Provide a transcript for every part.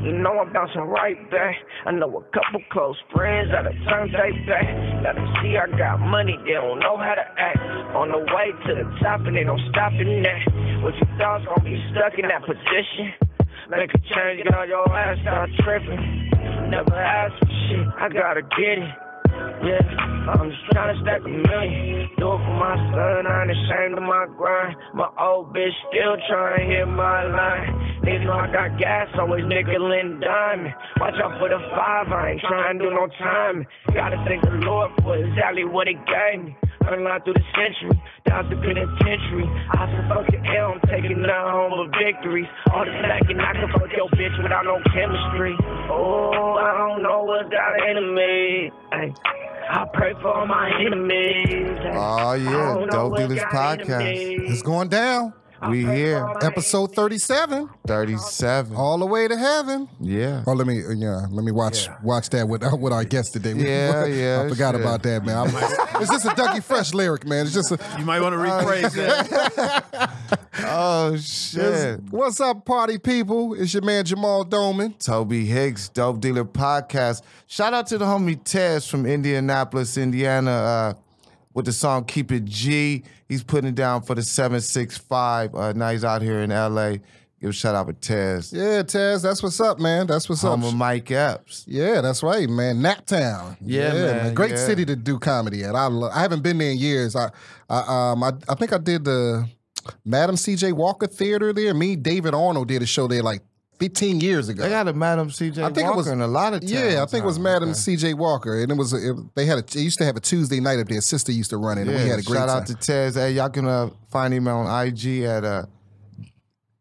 You know I'm bouncing right back. I know a couple close friends that'll turn they back. Let them see I got money, they don't know how to act. On the way to the top and they don't stop in that. What you thought's gonna be stuck in that position? Make a change, get on your ass, start tripping. Never ask for shit, I gotta get it. Yeah, I'm just trying to stack a million. Do it for my son, I ain't ashamed of my grind. My old bitch still trying to hit my line. Niggas know I got gas, always nickel and diamond. Watch out for the 5, I ain't trying to do no time. Gotta thank the Lord for exactly what he gave me. Unlocked through the century, down to penitentiary. I said fuck the L, I'm taking nothing home but victories. All the second I can fuck your bitch without no chemistry. Oh, I don't know what's got an enemy. Ay, I pray for all my enemies. Oh yeah, Dope Dealers Podcast. It's going down. We here. Episode 37. 37. All the way to heaven. Yeah. Oh, let me watch that with our guest today. Yeah. I forgot about that, man. It's just a Dougie Fresh lyric, man. It's just You might want to rephrase that. Oh shit. What's up, party people? It's your man Jamal Doman. Toby Hixx, Dope Dealer Podcast. Shout out to the homie Tez from Indianapolis, Indiana, with the song Keep It G. He's putting it down for the 765. Now he's out here in LA. Give a shout out to Tez. Yeah, Tez, that's what's up, man. That's what's Home up. of Mike Epps. Yeah, that's right, man. Naptown. Yeah, man. Great yeah. city to do comedy at. I haven't been there in years. I think I did the Madam C.J. Walker Theater there. Me, David Arnold did a show there like 15 years ago. They got a Madam C.J. I think Walker it was in a lot of towns. Yeah, I think it was Madam Okay. C.J. Walker, and it used to have a Tuesday night up there. Sister used to run it, and we had a great shout time. out to Tez. Hey, y'all can find him on IG at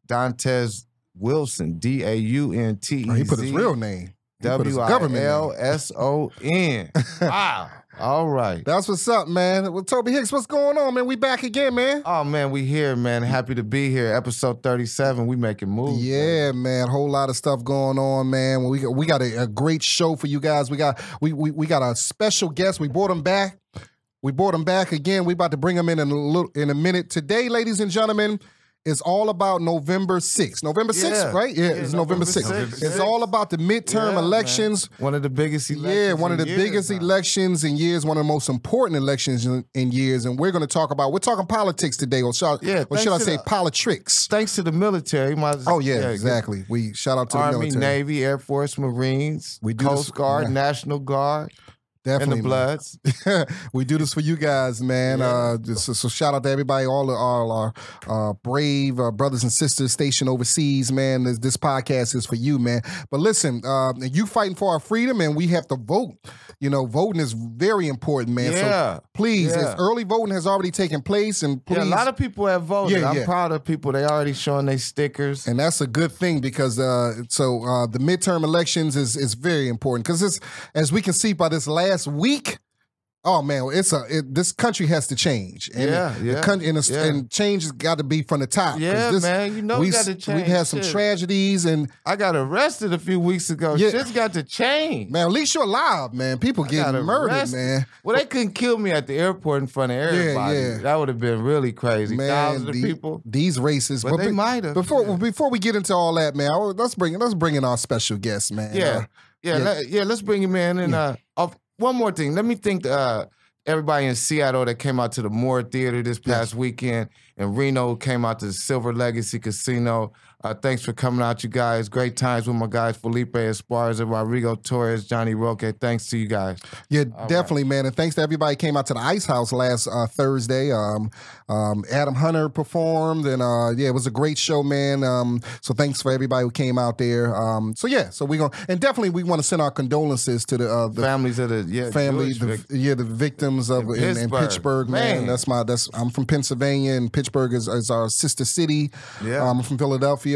Dantes Wilson, Dauntez. Oh, he put his real name. He put his government name. WILSON. Wow. All right. That's what's up, man. Well, Toby Hixx, what's going on, man? We back again, man. Oh, man, we here, man. Happy to be here. Episode 37, we making moves. Yeah, man. Whole lot of stuff going on, man. We got a great show for you guys. We got a special guest. We brought him back. We brought him back again. We about to bring him in a minute. Today, ladies and gentlemen, is all about November 6th. November 6th, right? Yeah, it's November 6th. It's all about the midterm elections. Man. One of the biggest elections. Yeah, one of the biggest elections in years, one of the most important elections in years. And we're talking politics today, or should I say politics? Thanks to the military. Exactly. We shout out to Army, the military. Navy, Air Force, Marines, Coast Guard, National Guard. Definitely, and the Bloods. We do this for you guys, man. Yeah. So shout out to everybody, all our brave brothers and sisters stationed overseas, man. This podcast is for you, man. But listen, you fighting for our freedom, and we have to vote. You know, voting is very important, man. Yeah. So please, early voting has already taken place, and please. Yeah, a lot of people have voted. Yeah, I'm proud of people. They already showing their stickers. And that's a good thing because the midterm elections is very important because as we can see by this last week, oh man, this country has to change. And and change has got to be from the top. Yeah, man, you know we got to change. We've had some tragedies, and I got arrested a few weeks ago. Yeah. Shit's got to change. Man, at least you're alive, man. People getting murdered, man. Well, they couldn't kill me at the airport in front of everybody. Yeah. That would have been really crazy. Man, Thousands of people. These racists. But they might have. Before we get into all that, man, let's bring in our special guest, man. Let's bring him in. And one more thing. Let me thank everybody in Seattle that came out to the Moore Theater this past weekend, and Reno came out to the Silver Legacy Casino. Thanks for coming out, you guys. Great times with my guys, Felipe Esparza, Rodrigo Torres, Johnny Roque. Thanks to you guys. Yeah, definitely, man. And thanks to everybody who came out to the Ice House last Thursday. Adam Hunter performed, and it was a great show, man. So thanks for everybody who came out there. So we we want to send our condolences to the families of the the victims of in Pittsburgh, man. I'm from Pennsylvania, and Pittsburgh is our sister city. Yeah. I'm from Philadelphia.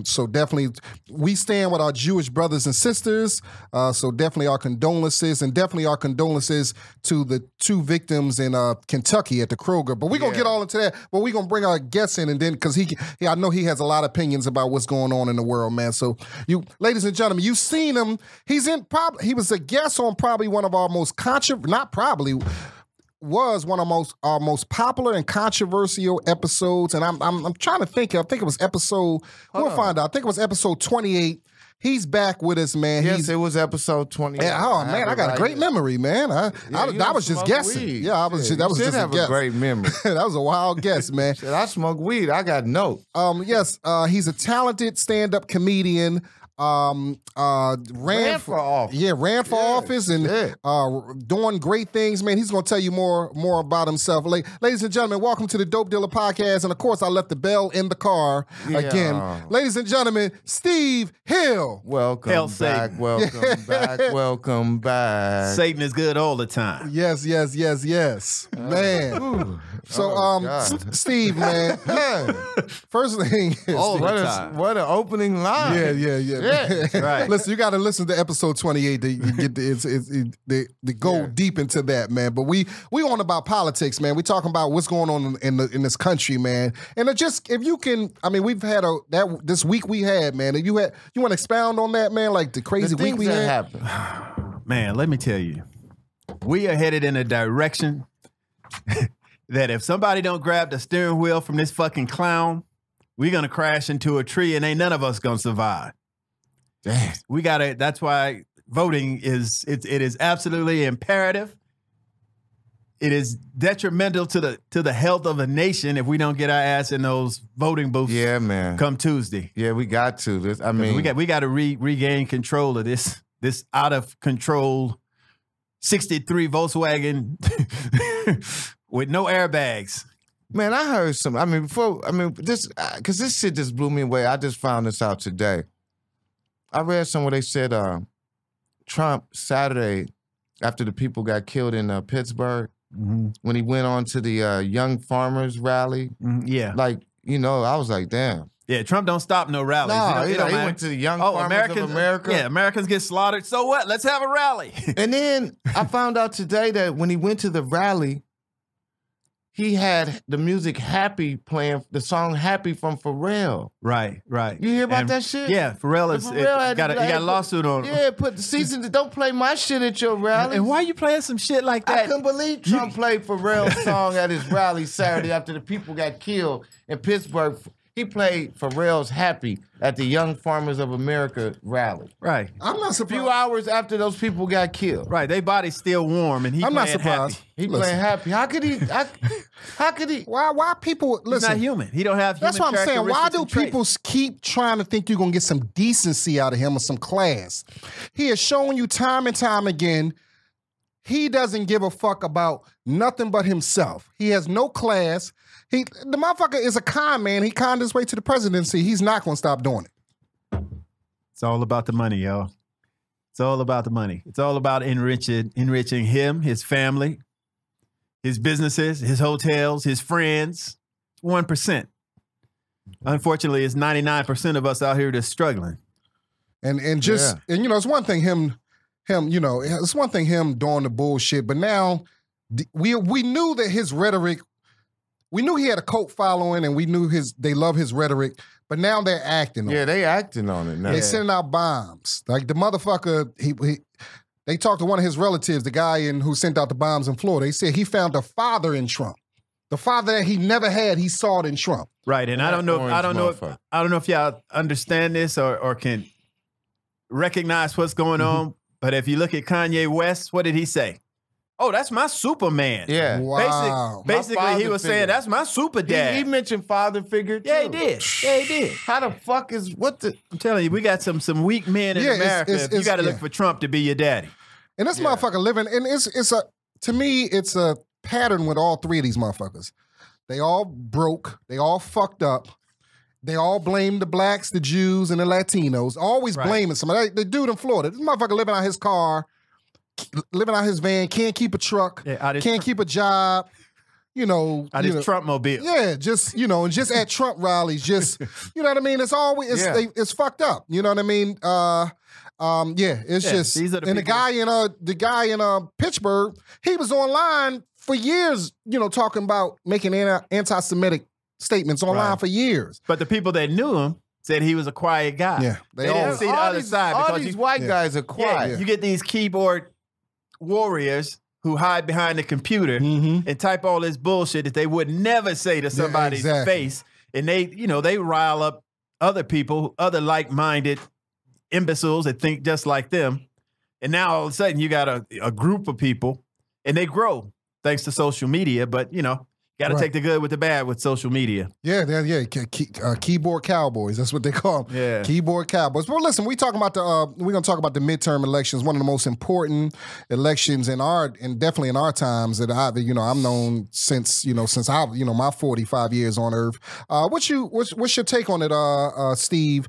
So definitely we stand with our Jewish brothers and sisters. So definitely our condolences, and definitely our condolences to the 2 victims in Kentucky at the Kroger. But we're going to get all into that. But we're going to bring our guests in, and then because I know he has a lot of opinions about what's going on in the world, man. So you, ladies and gentlemen, you've seen him. He was a guest on probably one of our most was one of our most popular and controversial episodes, and I'm trying to think. I think it was episode. We'll find out. I think it was episode 28. He's back with us, man. Yes, it was episode 20. Oh man, I got a great memory, man. I was just guessing. Weed. Yeah, that was just a guess. A great memory. That was a wild guess, man. Shit, I smoke weed. I got note. Yes, he's a talented stand-up comedian. Ran for office. Yeah, ran for office and doing great things, man. He's gonna tell you more about himself. Ladies and gentlemen, welcome to the Dope Dealer Podcast. And of course, I left the bell in the car again. Ladies and gentlemen, Steve Hill. Welcome Hell, back. Satan. Welcome back. Welcome back. Satan is good all the time. Yes, man. So, Steve, man. First thing is, All the time. What an opening line. Yeah. Right. Listen, you got to listen to episode 28 to get the go deep into that, man. But we on about politics, man. We talking about what's going on in this country, man. And just if you can, I mean, we've had this week we had, man. And you want to expound on that, man? Like the crazy week we had. Happened. Man, let me tell you, we are headed in a direction that if somebody don't grab the steering wheel from this fucking clown, we're gonna crash into a tree and ain't none of us gonna survive. Damn. We gotta. That's why voting is it is absolutely imperative. It is detrimental to the health of a nation if we don't get our ass in those voting booths. Yeah, man. Come Tuesday. Yeah, we got to. I mean, we got to regain control of this out of control 63 Volkswagen with no airbags. man, I heard some. This because this shit just blew me away. I just found this out today. I read somewhere they said Trump Saturday after the people got killed in Pittsburgh when he went on to the young farmers rally. Yeah, like I was like, damn. Yeah, Trump don't stop no rallies. No, he he went to the young farmers of America. Yeah, Americans get slaughtered. So what? Let's have a rally. And then I found out today that when he went to the rally, he had the music "Happy" playing, the song "Happy" from Pharrell. Right. You hear about that shit? Yeah, Pharrell got a lawsuit on him. Yeah, put the season. Don't play my shit at your rally. And why you playing some shit like that? I couldn't believe Trump played Pharrell's song at his rally Saturday after the people got killed in Pittsburgh. He played Pharrell's "Happy" at the Young Farmers of America rally. Right. I'm not A surprised. few hours after those people got killed. Right. They body's still warm, and I'm not surprised. Happy. He playing "Happy." How could he? How could he? Why people He's listen? not human. He don't have human That's what I'm saying. Why characteristics do and traits. people keep trying to think you're gonna get some decency out of him or some class? He has shown you time and time again. He doesn't give a fuck about nothing but himself. He has no class. The motherfucker is a con man. He conned his way to the presidency. He's not gonna stop doing it. It's all about the money, y'all. It's all about the money. It's all about enriching him, his family, his businesses, his hotels, his friends. 1%. Unfortunately, it's 99% of us out here that's struggling. And it's one thing him, it's one thing him doing the bullshit, but now we knew that his rhetoric, we knew he had a cult following and we knew they love his rhetoric, but now they're acting on it. Yeah, they acting on it now. They're sending out bombs. Like the motherfucker, they talked to one of his relatives, the guy who sent out the bombs in Florida. They said he found a father in Trump. The father that he never had, he saw it in Trump. Right. And I don't know if y'all understand this or can recognize what's going on. But if you look at Kanye West, what did he say? Oh, that's my Superman. Yeah. Wow. Basically, he was saying, that's my super dad. He mentioned father figure, too. Yeah, he did. How the fuck is, I'm telling you, we got some weak men in America. You got to look for Trump to be your daddy. And this motherfucker living, and to me, it's a pattern with all three of these motherfuckers. They all broke. They all fucked up. They all blame the blacks, the Jews, and the Latinos. Always blaming somebody. The dude in Florida, this motherfucker living out his car, living out his van, can't keep a truck, can't keep a job, Out his Trump mobile. Yeah, just, and just at Trump rallies, just, you know what I mean? It's always, it's fucked up. You know what I mean? It's just, these are the and the guy in Pittsburgh, he was online for years, talking about making anti-Semitic statements online for years. But the people that knew him said he was a quiet guy. Yeah. They didn't see the other side. All Because these white guys are quiet. Yeah, you get these keyboard warriors who hide behind the computer and type all this bullshit that they would never say to somebody's face. And they rile up other people, other like-minded imbeciles that think just like them. And now all of a sudden you got a group of people and they grow thanks to social media. But, you know, got to take the good with the bad with social media. Yeah. Keyboard cowboys. That's what they call them. Yeah. Keyboard cowboys. But listen, we're going to talk about the midterm elections, one of the most important elections and definitely in our times that I've known since my 45 years on earth. What's your take on it, Steve?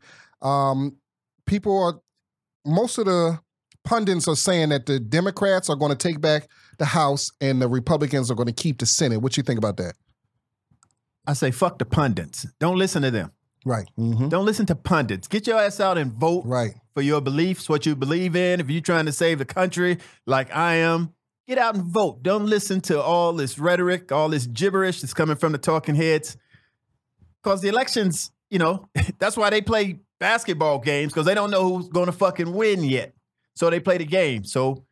Most of the pundits are saying that the Democrats are going to take back the House and the Republicans are going to keep the Senate. What you think about that? I say fuck the pundits. Don't listen to them. Right. Mm-hmm. Don't listen to pundits. Get your ass out and vote for your beliefs, what you believe in. If you're trying to save the country like I am, get out and vote. Don't listen to all this rhetoric, all this gibberish that's coming from the talking heads. Because the elections, that's why they play basketball games, because they don't know who's going to fucking win yet. So they play the game. So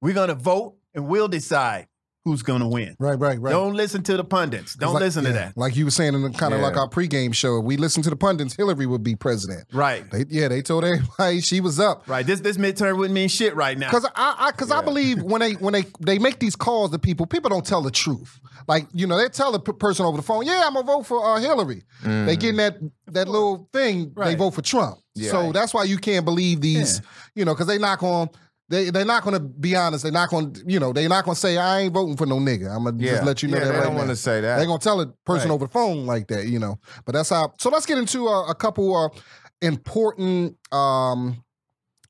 we're going to vote and we'll decide who's going to win. Right. Don't listen to the pundits. Don't listen to that. Like you were saying in kind of like our pregame show, if we listen to the pundits, Hillary would be president. Right. They told everybody she was up. Right. This midterm wouldn't mean shit right now. Because I believe when they make these calls to people don't tell the truth. Like, they tell the person over the phone, yeah, I'm going to vote for Hillary. Mm. They get in that little thing, they vote for Trump. Yeah. So that's why you can't believe these, because they're not going to be honest. They're not going to say, I ain't voting for no nigga. I'm going to just let you know that right now. They don't want to say that. They're going to tell the person over the phone like that, But that's how. So let's get into a couple important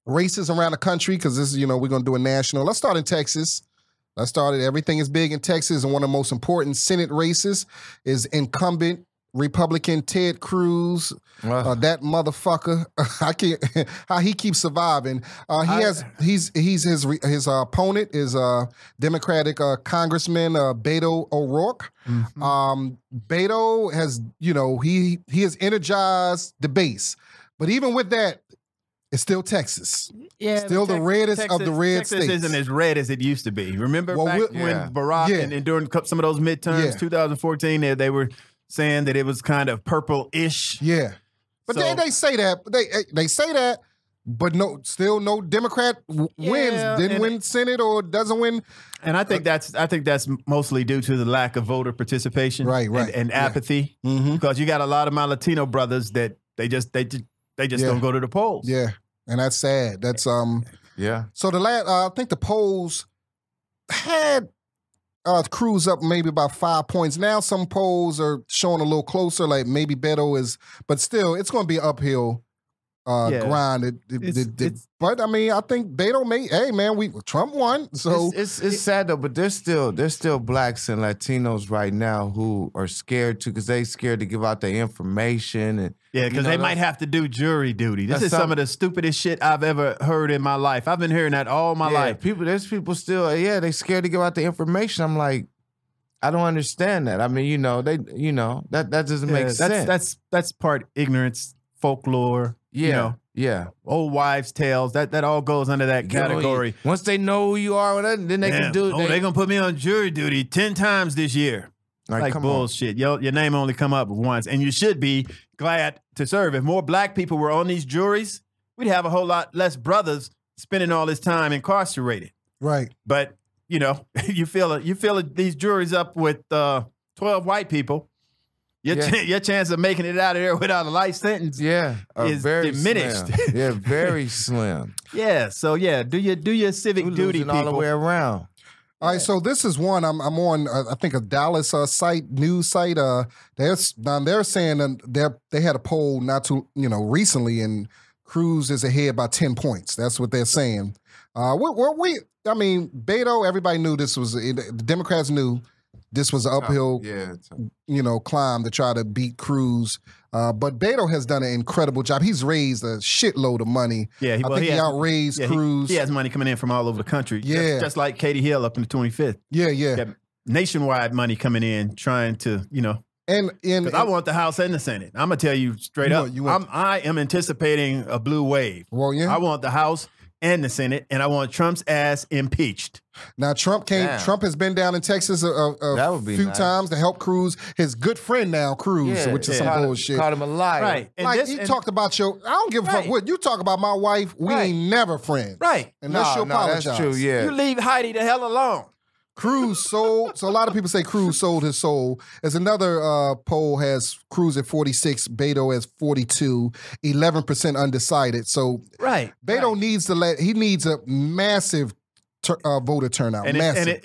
races around the country, because this is, we're going to do a national. Let's start in Texas. Everything is big in Texas, and one of the most important Senate races is incumbent Republican Ted Cruz, that motherfucker. I can't. How he keeps surviving. His opponent is Democratic Congressman Beto O'Rourke. Mm-hmm. Beto has, he has energized the base, but even with that, it's still Texas. Yeah, still the reddest of the red Texas states. Isn't as red as it used to be. Remember back when Barack and during some of those midterms, 2014, they were saying that it was kind of purple-ish. Yeah. But they say that. They say that, but still no Democrat wins. Didn't win Senate or doesn't win. And I think that's mostly due to the lack of voter participation, and apathy. Mm-hmm. Because you got a lot of my Latino brothers that they just don't go to the polls. Yeah, and that's sad. That's So I think the polls had Cruz up maybe about 5 points. Now some polls are showing a little closer, like maybe Beto is, but still it's going to be an uphill grind. But I mean, I think Beto Trump won. So it's sad though, but there's still blacks and Latinos right now who are scared because they scared to give out their information and because they might have to do jury duty. This is some of the stupidest shit I've ever heard in my life. I've been hearing that all my life. There's people still they scared to give out the information. I'm like, I don't understand that. I mean, that doesn't make sense. That's part ignorance, folklore. Old wives' tales. That all goes under that category. Once they know who you are, then they can do it. They're gonna put me on jury duty 10 times this year. Like bullshit. Your name only come up once, and you should be glad to serve. If more black people were on these juries, we'd have a whole lot less brothers spending all this time incarcerated. Right. But you fill these juries up with 12 white people. Your chance of making it out of there without a life sentence is very diminished. Slim. Very slim. So do your civic duty, people. All the way around. All right, so this is one I'm on. I think a Dallas news site. They're saying they had a poll not too recently, and Cruz is ahead by 10 points. That's what they're saying. Beto. Everybody knew this was the Democrats knew this was an uphill, climb to try to beat Cruz. But Beto has done an incredible job. He's raised a shitload of money. Yeah, I think he outraised Cruz. He has money coming in from all over the country. Yeah, just like Katie Hill up in the 25th. Yeah. Nationwide money coming in, trying to And I want the House and the Senate. I'm gonna tell you straight up. I am anticipating a blue wave. Well, yeah. I want the House and the Senate, and I want Trump's ass impeached. Now Trump has been down in Texas a few times to help Cruz. His good friend now, Cruz, which is some bullshit. Called him a liar. Right. And like he talked about I don't give a fuck what you talk about my wife. We ain't never friends. Right. Unless you apologize. That's true, yeah. You leave Heidi the hell alone. Cruz sold. So a lot of people say Cruz sold his soul. As another poll has Cruz at 46, Beto as 42, 11% undecided. So Beto needs a massive voter turnout. And massive.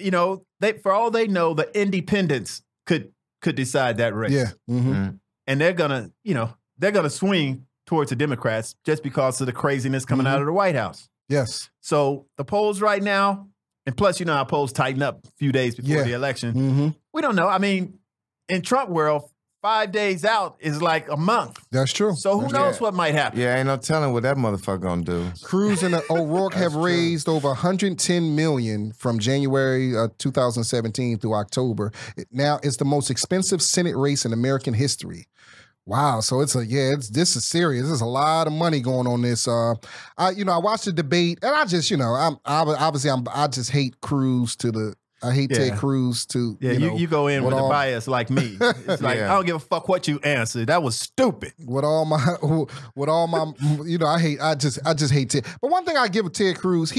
For all they know, the independents could decide that race. Yeah. Mm-hmm. And they're gonna swing towards the Democrats just because of the craziness coming out of the White House. Yes. So the polls right now, and plus, how polls tighten up a few days before the election. Mm-hmm. We don't know. I mean, in Trump world, 5 days out is like a month. That's true. So who knows what might happen? Yeah, ain't no telling what that motherfucker gonna do. Cruz and O'Rourke have raised over $110 million from January 2017 through October. Now it's the most expensive Senate race in American history. Wow, so this is serious. There's a lot of money going on this. I watched the debate, and I just, I just hate Cruz I hate Ted Cruz to. Yeah, you go in with a bias like me. It's like I don't give a fuck what you answered. That was stupid. With all my, I just hate Ted. But one thing I give Ted Cruz,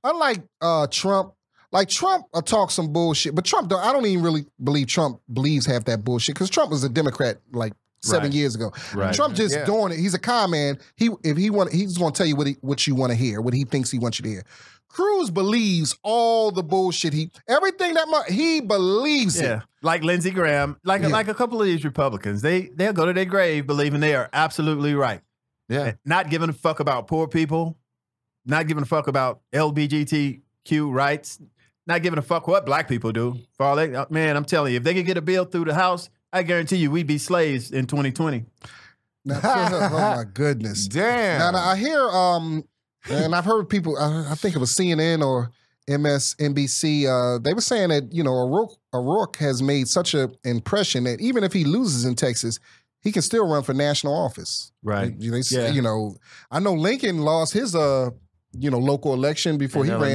unlike Trump. Like Trump talk some bullshit, but I don't even really believe Trump believes half that bullshit because Trump was a Democrat like 7 years ago. Right. Trump just doing it. He's a con man. He's going to tell you what you want to hear, what he thinks he wants you to hear. Cruz believes all the bullshit. Everything he believes it. Like Lindsey Graham, like a couple of these Republicans, they'll go to their grave believing they are absolutely right. Yeah, not giving a fuck about poor people, not giving a fuck about LGBTQ rights, not giving a fuck what black people do. For all man, I'm telling you, if they could get a bill through the House, I guarantee you we'd be slaves in 2020. Now, oh my goodness. Damn. Now I hear, and I've heard people, I think it was CNN or MSNBC, they were saying that, O'Rourke has made such an impression that even if he loses in Texas, he can still run for national office. Right. I know Lincoln lost his local election before he ran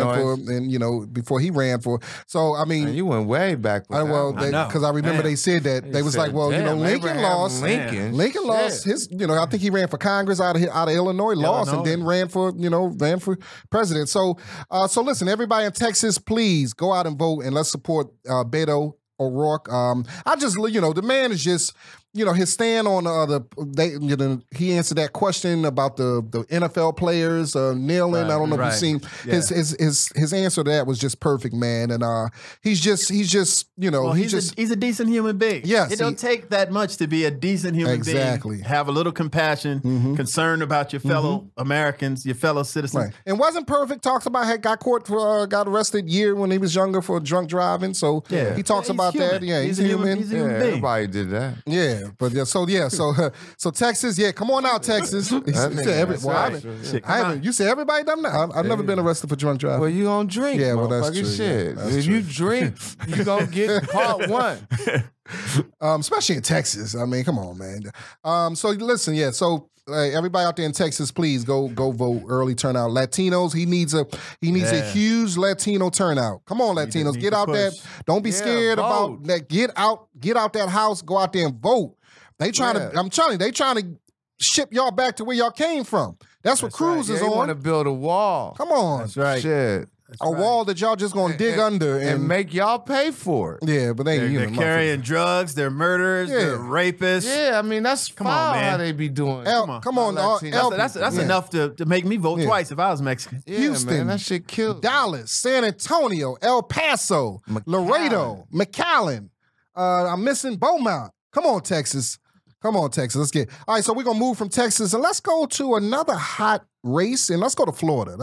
for. So I mean, man, you went way back. Because I remember they said that they was like, Lincoln lost. Lincoln lost his. I think he ran for Congress out of Illinois, lost, and then ran for president. So listen, everybody in Texas, please go out and vote and let's support Beto O'Rourke. The man is just. His stand on he answered that question about the NFL players kneeling. I don't know if you've seen his answer to that was just perfect, man. And he's a decent human being. Yes, it don't take that much to be a decent human being. Have a little compassion, concern about your fellow Americans, your fellow citizens. Right. And wasn't perfect. Talks about got arrested year when he was younger for drunk driving. So he talks about that. Yeah, he's a human. He's a human being. Everybody did that. Yeah. So Texas, come on out, Texas. You say everybody done that? I've never been arrested for drunk driving. Well, you don't drink. Yeah, well that's true. Shit. If you drink, you gonna get caught one. Especially in Texas. I mean, come on, man. So listen, so everybody out there in Texas, please go vote. Early turnout. Latinos, he needs a huge Latino turnout. Come on, Latinos, get out there. Don't be scared about that. Get out that house. Go out there and vote. They trying to. I'm telling you, they trying to ship y'all back to where y'all came from. That's what Cruz is on. They want to build a wall. Come on, that's right. Shit. A wall that y'all just gonna dig under and make y'all pay for it. Yeah, but they're carrying drugs, they're murderers, they're rapists. Yeah, I mean that's foul how they be doing. Come on, that's enough to make me vote twice if I was Mexican. Yeah, Houston, man, that shit killed. Dallas, San Antonio, El Paso, Laredo, McAllen. I'm missing Beaumont. Come on, Texas. Let's get. All right, so we're gonna move from Texas and let's go to another hot race and let's go to Florida.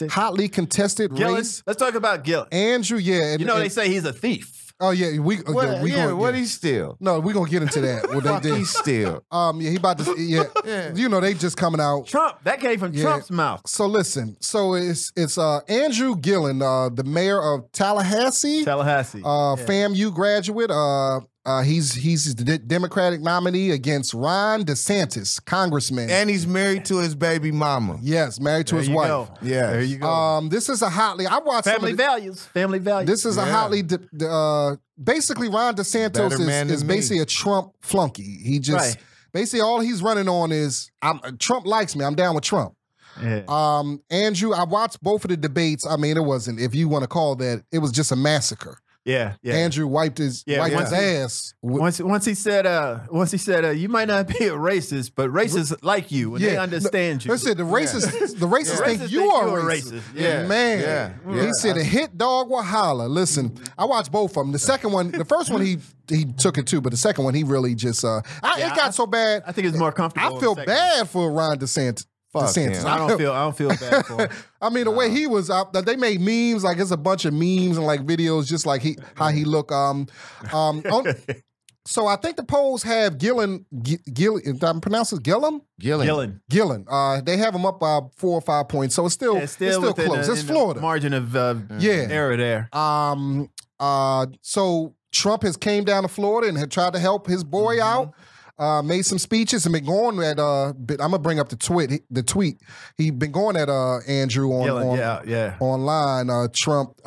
Hotly contested Gillum. race. Let's talk about Gillum. Andrew, they say he's a thief. Oh yeah, what he steal? No, we're gonna get into that. What they did. He steal. He about to. Yeah. They just coming out. Trump. That came from Trump's mouth. So listen. So it's Andrew Gillum, the mayor of Tallahassee. FAMU graduate. He's the Democratic nominee against Ron DeSantis, congressman. And he's married to his baby mama. Yes, married to his wife. Yeah, There you go. This is a hotly. I watched Family values. Family values. This is a hotly. Basically, Ron DeSantis is basically a Trump flunky. He just basically all he's running on is Trump likes me. I'm down with Trump. Yeah. Andrew, I watched both of the debates. I mean, it wasn't, if you want to call that, it was just a massacre. Yeah. Andrew wiped his ass. Once he said, you might not be a racist, but racists like you and they understand you. Listen, the racists think you are racist. Yeah, man. Yeah. He said a hit dog will holler. Listen, I watched both of them. The first one he took it too, but the second one he really just it got so bad. I think it's more comfortable. I feel bad for Ron DeSantis. I don't feel bad for him. I mean, the way he was out, they made memes, like it's a bunch of memes and like videos, just like how he look. So I think the polls have Gillum. Did I pronounce it Gillum? Gillum. They have him up by 4 or 5 points, so it's still close. It's Florida. Margin of error there. So Trump has came down to Florida and had tried to help his boy out. Made some speeches and been going at I'm gonna bring up the tweet. He been going at Andrew online. Trump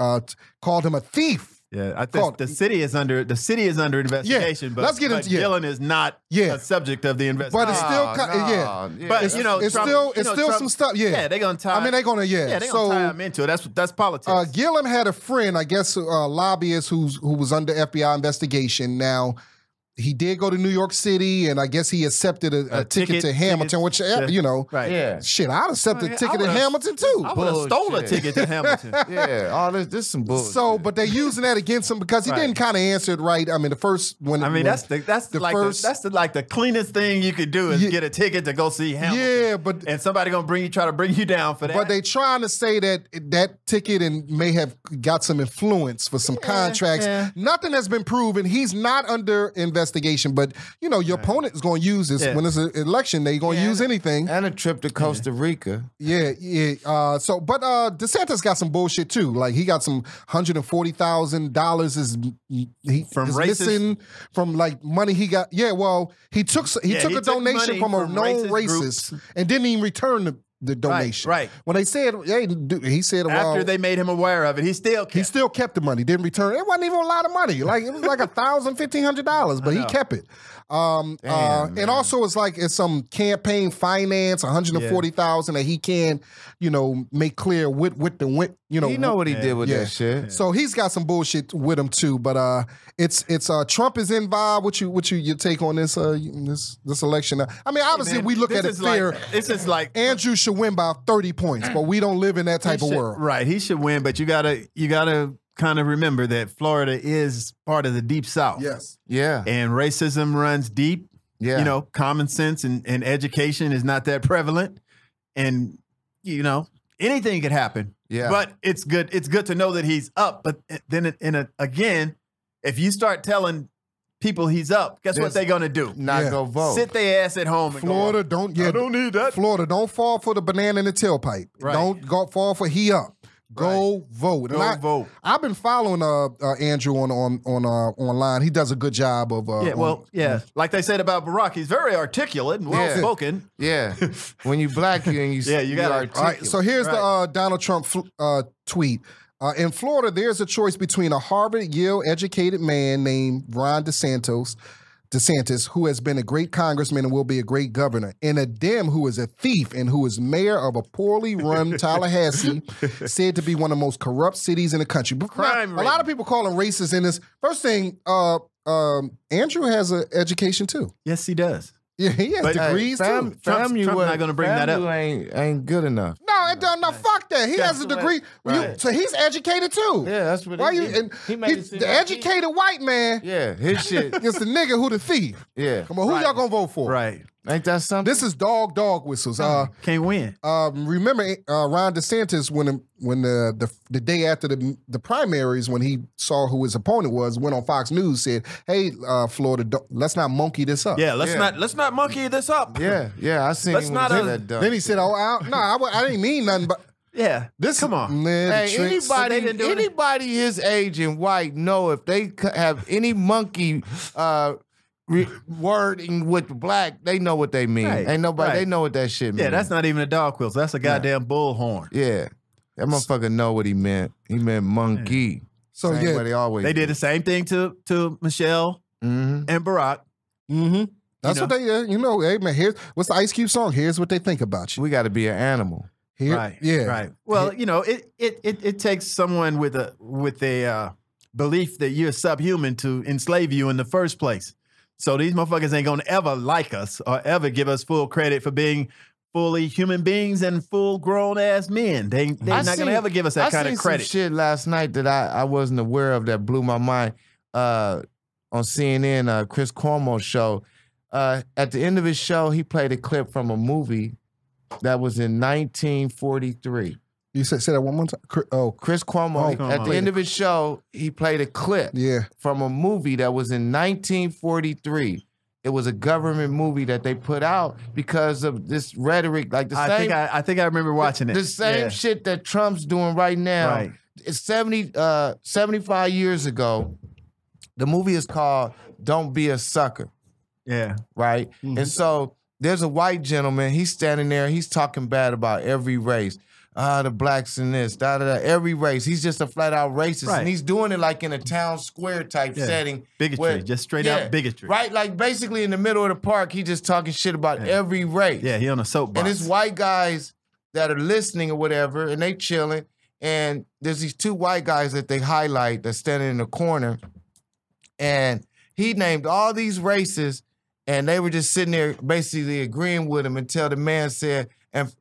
called him a thief. Yeah, I think the city is under investigation. But let's get into Gillum is not a subject of the investigation. But it's still But it's still some stuff. Yeah, they're gonna tie. I mean, they're gonna they're gonna tie him into it. That's politics. Gillum had a friend, I guess, a lobbyist who was under FBI investigation. Now, he did go to New York City, and I guess he accepted a ticket to Hamilton, which, you know, shit, I'd accepted a ticket to Hamilton, too. I would have stole a ticket to Hamilton. All this is some bullshit. So, but they're using that against him because he didn't kind of answer it right. I mean, the first one. I mean, that's the cleanest thing you could do is get a ticket to go see Hamilton. Yeah, and somebody gonna try to bring you down for that. But they trying to say that ticket may have got some influence for some contracts. Yeah. Nothing has been proven. He's not under investigation, but you know your opponent is going to use this when it's an election. They're going to use anything. And a trip to Costa Rica. Yeah. But DeSantis got some bullshit too. Like he got some $140,000 is missing from like money he got. Yeah, well he took a donation from a known racist and didn't even return the donation. Right. When they said, he said, after they made him aware of it, he still kept the money, didn't return. It wasn't even a lot of money. Like it was like $1,000, $1,500, but he kept it. And also it's some campaign finance, $140,000 that he can, make clear with the he know what he did with that shit. So he's got some bullshit with him too. But it's Trump is involved. What your take on this this election? I mean, obviously we look at it fair. This is like Andrew should win by 30 points, but we don't live in that type of world. Right, he should win, but you gotta kind of remember that Florida is part of the Deep South. Yes. Yeah. And racism runs deep. Yeah. Common sense and education is not that prevalent. And, anything could happen. Yeah. But it's good to know that he's up. But then again, if you start telling people he's up, guess what they're gonna do? Not go vote. Sit their ass at home. And Florida, go, I don't need that. Florida, don't fall for the banana in the tailpipe. Right. Don't fall for he up. Go vote. Vote. I've been following Andrew on online. He does a good job of. Like they said about Barack, he's very articulate and well spoken. Yeah, when you black, you got articulate. All right, so here's the Donald Trump tweet. In Florida, there's a choice between a Harvard, Yale educated man named Ron DeSantis, who has been a great congressman and will be a great governor, and a Dem who is a thief and who is mayor of a poorly run Tallahassee, said to be one of the most corrupt cities in the country. But a lot of people call him racist in this. First thing, Andrew has an education too. Yes, he does. Yeah, he has degrees too. Trump's not going to bring that up. Ain't good enough. No, fuck that. He has a degree. So he's educated too. Yeah, that's what he made the educated white man. Yeah, his shit. It's the nigga who the thief. Yeah. Come on, who y'all gonna vote for? Right. Ain't that something? This is dog whistles. Can't win. Remember Ron DeSantis when the day after the primaries, when he saw who his opponent was, went on Fox News, said, "Hey, Florida, let's not monkey this up." Yeah, let's not monkey this up. Yeah, I seen. Let's him not. Then he said, "Oh, I didn't mean nothing, but." Yeah. Come on. Man, Hey, anybody his age and white know if they have any monkey wording with black, they know what they mean. Right, Ain't nobody, right. they know what that shit means. Yeah, that's not even a dog quilt. That's a goddamn bullhorn. Yeah. That motherfucker know what he meant. He meant monkey. So Same yeah, way they always They did the same thing to Michelle and Barack. Mm-hmm. That's what they, hey man, here's what's the Ice Cube song? Here's what they think about you. We got to be an animal. Here, Right. yeah, Right. Well, it takes someone with a belief that you're subhuman to enslave you in the first place. So these motherfuckers ain't gonna ever like us or ever give us full credit for being fully human beings and full grown ass men. They're not gonna ever give us that kind of credit. I seen some shit last night that I wasn't aware of that blew my mind. On CNN, Chris Cuomo's show. At the end of his show, he played a clip from a movie that was in 1943. You say that one more time. Chris Cuomo. At the end of his show, he played a clip from a movie that was in 1943. It was a government movie that they put out because of this rhetoric, like the same. I think I remember watching it. The same shit that Trump's doing right now. Right. It's 75 years ago. The movie is called "Don't Be a Sucker." Yeah. Right. Mm-hmm. And so there's a white gentleman. He's standing there. He's talking bad about every race. The blacks in this, every race. He's just a flat out racist. Right. And he's doing it like in a town square type setting. Bigotry, just straight out bigotry. Right? Like basically in the middle of the park, he just talking shit about every race. Yeah, he on a soapbox. And it's white guys that are listening or whatever, and they chilling. And there's these two white guys that they highlight that's standing in the corner. And he named all these races, and they were just sitting there basically agreeing with him until the man said,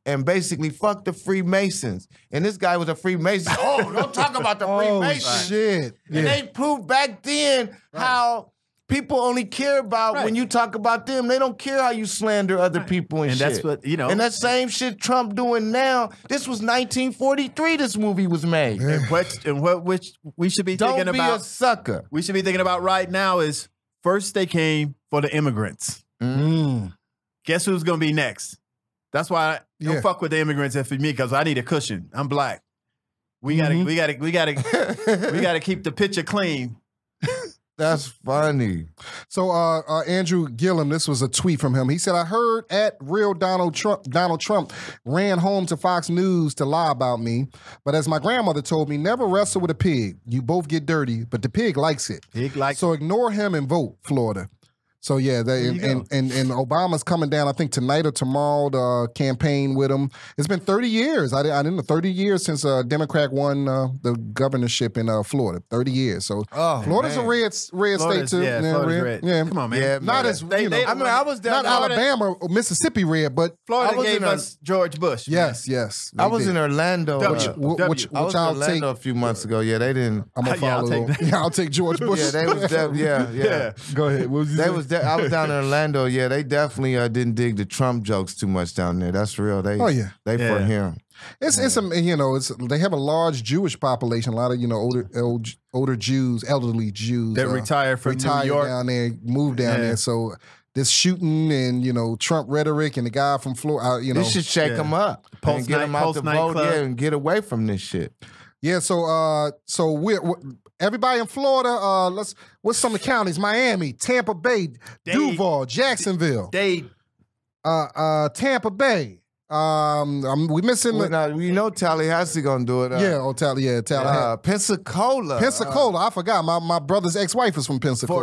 and basically fuck the Freemasons. And this guy was a Freemason. Oh, don't talk about the Freemasons. Shit. And they proved back then how people only care about when you talk about them. They don't care how you slander other people and shit. That's what, And that same shit Trump doing now, this was 1943 this movie was made. Which we should be thinking about. Don't be a sucker. We should be thinking about right now is first they came for the immigrants. Guess who's going to be next? That's why I don't fuck with the immigrants for me, because I need a cushion. I'm black. We gotta keep the picture clean. That's funny. So Andrew Gillum, this was a tweet from him. He said, I heard at real Donald Trump ran home to Fox News to lie about me. But as my grandmother told me, never wrestle with a pig. You both get dirty, but the pig likes it. So ignore him and vote, Florida. So yeah, and Obama's coming down, I think tonight or tomorrow to campaign with him. It's been 30 years. I didn't know 30 years since a Democrat won the governorship in Florida. 30 years. So Florida's a red state too. Yeah, Florida's red. Yeah, come on, man. Yeah, not as I was down. Not Alabama or Mississippi red, but Florida gave us George Bush. Yes. I was in Orlando. Which I was in Orlando a few months ago. Yeah, they didn't. I'm gonna follow. I'll take George Bush. Yeah, they was. Yeah. Go ahead. What was you saying? I was down in Orlando. Yeah, they definitely didn't dig the Trump jokes too much down there. That's real. They for him. It's they have a large Jewish population. A lot of older Jews, elderly Jews that retire from New York down there, move down there. So this shooting and Trump rhetoric and the guy from Florida, This should shake them up and get them out the vote, and get away from this shit. Yeah, so we're everybody in Florida. What's some of the counties? Miami, Tampa Bay, Duval, Jacksonville, Dade, Tampa Bay. We missing. Tallahassee gonna do it. Tallahassee. Pensacola. I forgot. My brother's ex-wife is from Pensacola.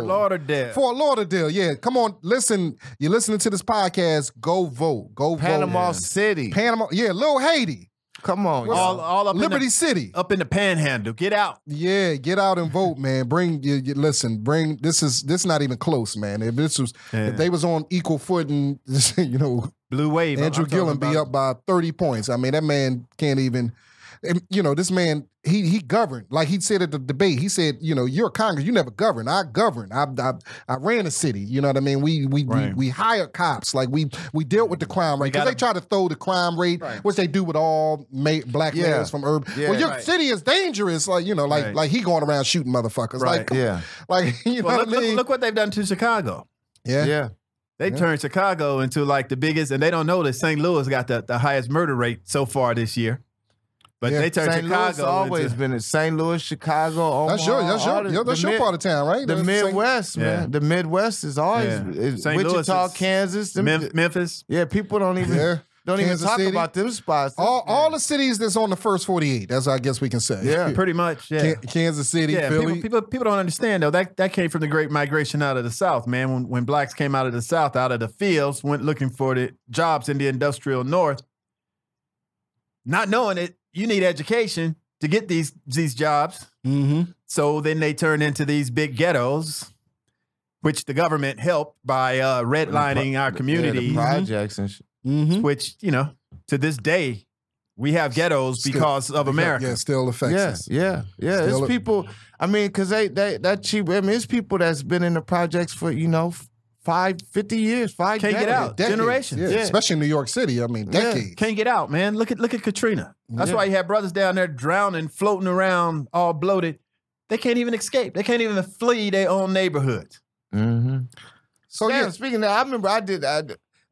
Fort Lauderdale. Yeah, come on, listen. You're listening to this podcast. Go vote. Go vote. Panama City. Panama. Yeah, Little Haiti. Come on, all up Liberty City, up in the Panhandle. Get out. Yeah, get out and vote, man. Listen. This is not even close, man. If they was on equal footing, blue wave. Andrew Gillum be up by 30 points. I mean, that man can't even. This man, he governed. Like he said at the debate, he said, you're a Congress, you never governed. I governed. I ran a city. You know what I mean? We hired cops. Like we dealt with the crime rate. Because they try to throw the crime rate, which they do with all black males from urban. Yeah, well, your city is dangerous. Like, like he going around shooting motherfuckers. Right. Look what they've done to Chicago. Yeah. They turned Chicago into like the biggest, and they don't know that St. Louis got the highest murder rate so far this year. But they turned St. Chicago Louis always into, been in St. Louis, Chicago, Omaha. That's your part of town, right? The Midwest, man. The Midwest is always St. Wichita, Louis, Kansas, Memphis. Yeah, people don't even Kansas talk City. about them spots. All the cities that's on the first 48. That's I guess we can say. Yeah. Pretty much. Yeah. Kansas City, Yeah, Philly. people don't understand though. That came from the Great Migration out of the South, man. When blacks came out of the South, out of the fields, went looking for the jobs in the industrial North, not knowing it, you need education to get these jobs. Mm-hmm. So then they turn into these big ghettos, which the government helped by redlining our community. The projects and shit. Mm-hmm. Which, to this day, we have ghettos because of America. Yeah, still affects us. Yeah. It's people, because that cheap, it's people that's been in the projects for, 50 years, Can't get out. Decades. Generations. Yeah. Especially in New York City. Decades. Can't get out, man. Look at Katrina. That's why you have brothers down there drowning, floating around, all bloated. They can't even escape. They can't even flee their own neighborhoods. Mm-hmm. So speaking of that, I remember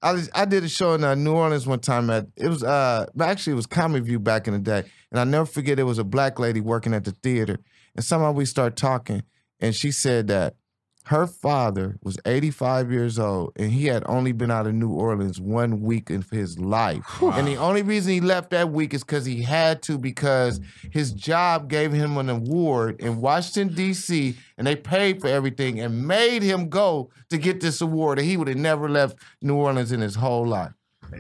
I did a show in New Orleans one time it was Comedy View back in the day, and I'll never forget it was a black lady working at the theater, and somehow we start talking, and she said that her father was 85 years old, and he had only been out of New Orleans 1 week of his life. Wow. And the only reason he left that week is because he had to, because his job gave him an award in Washington, D.C., and they paid for everything and made him go to get this award, and he would have never left New Orleans in his whole life.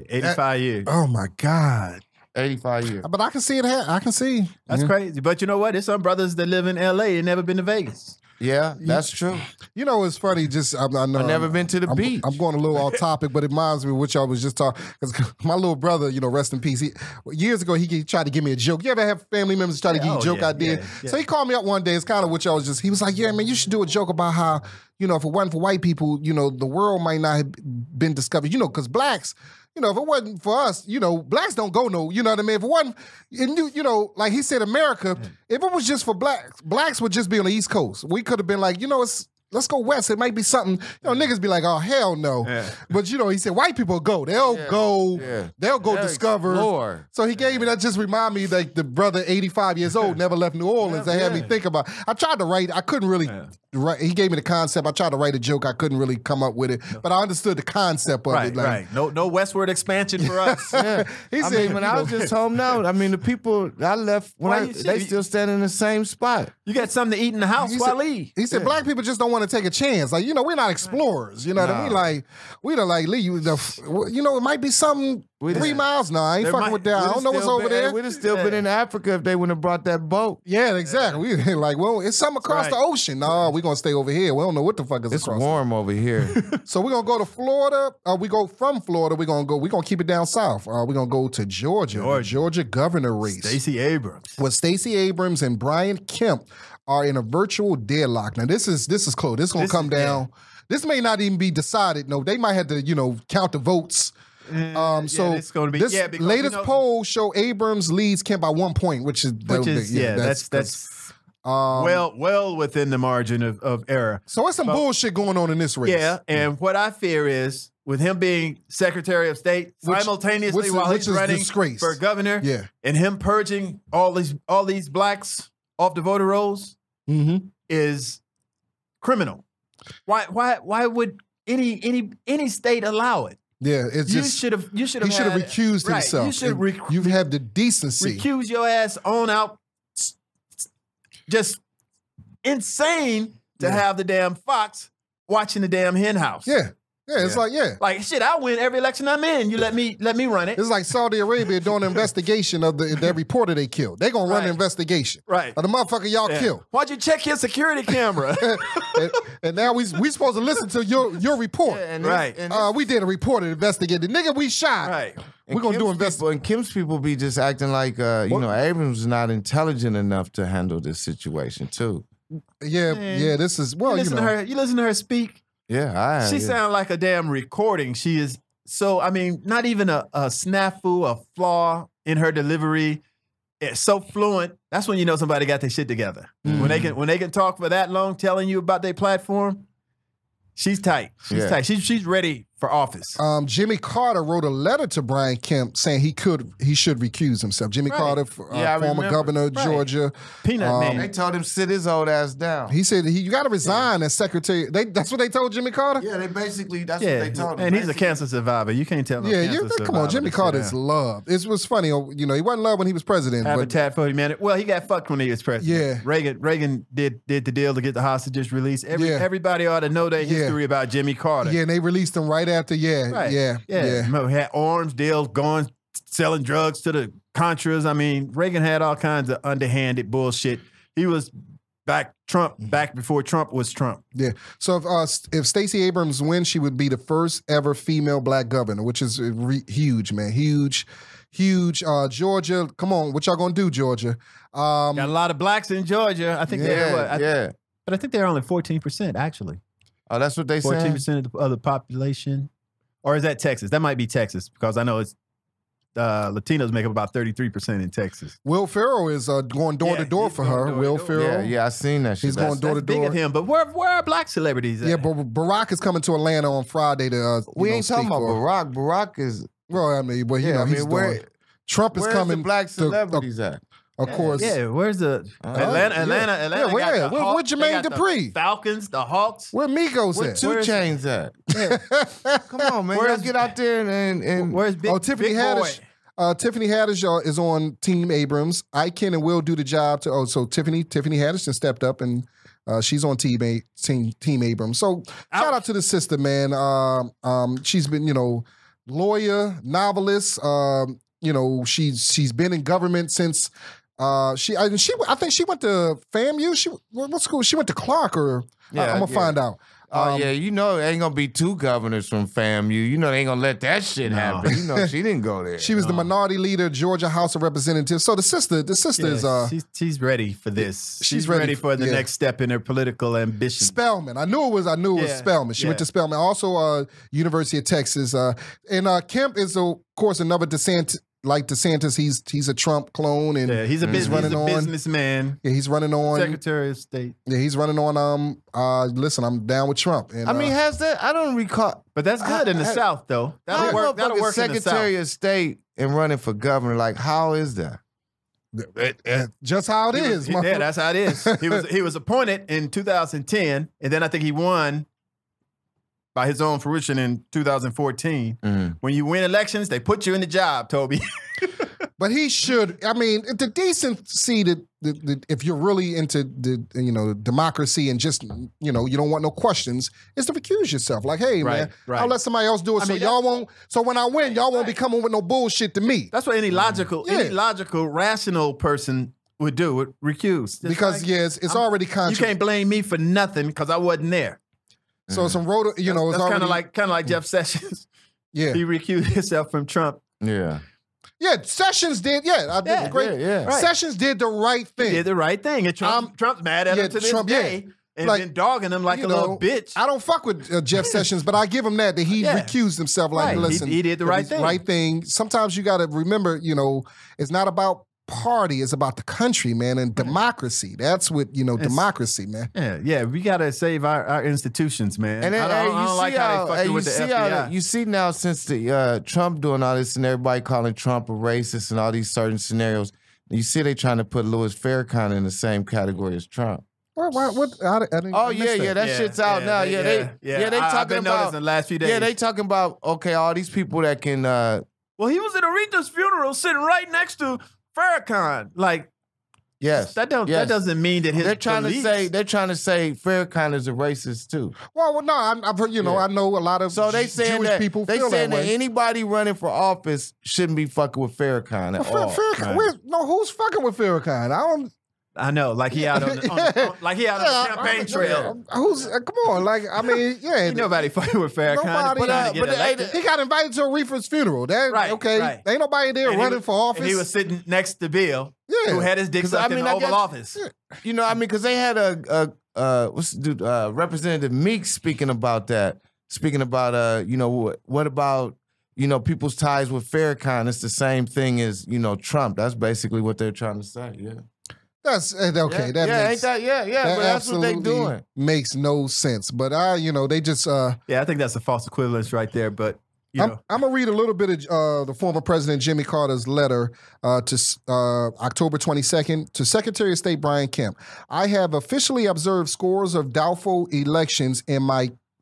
85 years. Oh, my God. 85 years. But I can see it. I can see. That's crazy. But you know what? There's some brothers that live in L.A. and never been to Vegas. Yeah, that's true. It's funny. I've never been to the beach. I'm going a little off topic, but it reminds me of what y'all was just talking. Because my little brother, rest in peace. Years ago, he tried to give me a joke. You ever have family members try to give you a joke? I did. So he called me up one day. It's kind of what y'all was just. He was like, "Yeah, man, you should do a joke about how if it wasn't for white people, the world might not have been discovered. Because blacks." If it wasn't for us, blacks don't go no, you know what I mean? If it wasn't, and like he said, America, if it was just for blacks would just be on the East Coast. We could have been like, let's go west. It might be something, niggas be like, oh, hell no. Yeah. But, he said, white people go. They'll go discover. Explore. So he gave me, that just remind me like the brother, 85 years old, never left New Orleans. They had me think about, I tried to write, I couldn't really write. He gave me the concept. I tried to write a joke. I couldn't really come up with it, but I understood the concept of it. Like, right. No westward expansion for us. He said, when I was just home now, the people I left, they still stand in the same spot. You got something to eat in the house, why leave? He said, black people just don't want to take a chance. Like, we're not explorers. You know what I mean? Like, we don't like leave. It might be something 3 miles now. I ain't fucking with that. I don't know what's over there. We'd have still been in Africa if they wouldn't have brought that boat. Yeah, exactly. We like, well, it's something across the ocean. No, we're going to stay over here. We don't know what the fuck is across. It's warm over here. So we're going to go to Florida. We go from Florida. We're going to keep it down south. We're going to go to Georgia. The Georgia governor race. Stacey Abrams. Well, Stacey Abrams and Brian Kemp are in a virtual deadlock. Now, this is close. This is going to come down. Yeah. This may not even be decided. No, they might have to, count the votes. So it's going to be, this latest poll show Abrams leads Kemp by 1 point, which is that's well within the margin of error. So it's some bullshit going on in this race. Yeah, and what I fear is with him being Secretary of State simultaneously while he's running for governor, and him purging all these blacks off the voter rolls is criminal. Why would any state allow it? Yeah, it's he should have recused himself. You should you have the decency. Recuse your ass on out. Just insane to have the damn fox watching the damn hen house. Yeah. Yeah, it's like shit. I win every election I'm in. You let me run it. It's like Saudi Arabia doing an investigation of that reporter they killed. They gonna run an investigation, right? Of the motherfucker y'all killed. Why'd you check his security camera? and now we supposed to listen to your report, we did a report and investigated. Nigga, we shot. Right. We're gonna do investigation. And Kim's people be just acting like Abrams is not intelligent enough to handle this situation too. Yeah. This is you listen to her speak. Yeah, she sounds like a damn recording. She is so, not even a snafu, a flaw in her delivery. It's so fluent. That's when you know somebody got their shit together. Mm-hmm. When they can talk for that long, telling you about their platform, she's tight. She's tight. She's ready for office. Jimmy Carter wrote a letter to Brian Kemp saying he should recuse himself. Jimmy Carter, former governor of Georgia. Peanut Man. They told him sit his old ass down. He said you got to resign as secretary. That's what they told Jimmy Carter? Yeah, that's what they told him. And he's a cancer survivor. You can't tell him. Come on, Jimmy Carter's loved. It was funny, he wasn't loved when he was president. Habitat for Humanity. Well, he got fucked when he was president. Yeah. Reagan did the deal to get the hostages released. Everybody ought to know their history about Jimmy Carter. Yeah, and they released him right after. Right. Yeah. Remember, he had arms deals going, selling drugs to the Contras. I mean, Reagan had all kinds of underhanded bullshit. He was back before Trump was Trump. Yeah. So if Stacey Abrams wins, she would be the first ever female black governor, which is huge, man. Huge. Georgia, come on, what y'all gonna do, Georgia? Got a lot of blacks in Georgia. I think they're but I think they're only 14% actually. Oh, that's what they say. 14% of the population. Or is that Texas? That might be Texas because I know it's Latinos make up about 33% in Texas. Will Ferrell is going door to door for her. Will Ferrell. Yeah, I seen that shit. He's going door to door. Big of him, but where are black celebrities at? Yeah, but Barack is coming to Atlanta on Friday to we ain't talking about Barack. Barack is he's going. Trump is coming. Where's the black celebrities at? Of course. Yeah, where's the Atlanta? Where Jermaine Dupri? Falcons, the Hawks. Where Migos Where at? 2 Chainz at? Come on, man. Let's get out there and where's Tiffany Haddish? Tiffany Haddish is on Team Abrams. I can and will do the job to. So Tiffany Haddish has stepped up and she's on Team Abrams. So shout out to the sister, man. She's been lawyer, novelist. She's been in government since. I think she went to FAMU. What school? She went to Clark, or I'm gonna find out. ain't gonna be 2 governors from FAMU. They ain't gonna let that shit happen. She didn't go there. She was the minority leader, Georgia House of Representatives. So the sister is she's ready for this. She's ready for the next step in her political ambition. Spelman. I knew it was Spelman. She went to Spelman. Also, University of Texas. And Kemp is of course another DeSantis. Like DeSantis, he's a Trump clone, and he's a businessman. Yeah, he's running on Secretary of State. Yeah, he's running on. Listen, I'm down with Trump. And, has that? I don't recall, but that's good in the South, though. That'll work. That'll work in the South. Secretary of State and running for governor. Like, how is that? Just how it is. Yeah, that's how it is. He was appointed in 2010, and then I think he won by his own fruition in 2014. Mm-hmm. When you win elections, they put you in the job, Toby. But he should. I mean, the decency that if you're really into the democracy and just you don't want no questions, is to recuse yourself. Like, hey man, I'll let somebody else do it. Y'all won't. So when I win, y'all won't be coming with no bullshit to me. That's what any logical, rational person would do. Would recuse because it's already conscious. You can't blame me for nothing because I wasn't there. So some road, it's kind of like Jeff Sessions. Yeah, he recused himself from Trump. Yeah, Sessions did. I did great. Yeah, right. Sessions did the right thing. He did the right thing, and Trump's mad at him to this day, and been dogging him like a little bitch. I don't fuck with Jeff Sessions, but I give him that he recused himself. Like, listen, he did the right thing. Right thing. Sometimes you got to remember, it's not about party, is about the country, man, and democracy. That's what democracy, man. Yeah. We gotta save our institutions, man. And then, I don't like how they fucking with the FBI. You see now, since the Trump doing all this and everybody calling Trump a racist and all these certain scenarios, you see they trying to put Louis Farrakhan in the same category as Trump. What? That shit's out now. They talking about in the last few days. Yeah, they talking about all these people that can. Well, he was at Aretha's funeral, sitting right next to Farrakhan. Like, yes, that doesn't mean that they're trying to say Farrakhan is a racist too. Well, no, I've heard, I know a lot of Jewish people. They saying that anybody running for office shouldn't be fucking with Farrakhan at all. Farrakhan, who's fucking with Farrakhan? I know, like he out on the campaign trail. Come on, ain't nobody fucking with Farrakhan. He got invited to Aretha's funeral. Right. Ain't nobody there running for office. And he was sitting next to Bill, who had his dick sucked in the Oval Office. Because they had Representative Meeks speaking about that. Speaking about, what about, people's ties with Farrakhan? It's the same thing as, Trump. That's basically what they're trying to say, yeah. That's okay. That makes, ain't that that but that's what they absolutely doing. makes no sense. But they just Yeah, I think that's a false equivalence right there. But I'm gonna read a little bit of the former President Jimmy Carter's letter to October 22nd to Secretary of State Brian Kemp. I have officially observed scores of doubtful elections in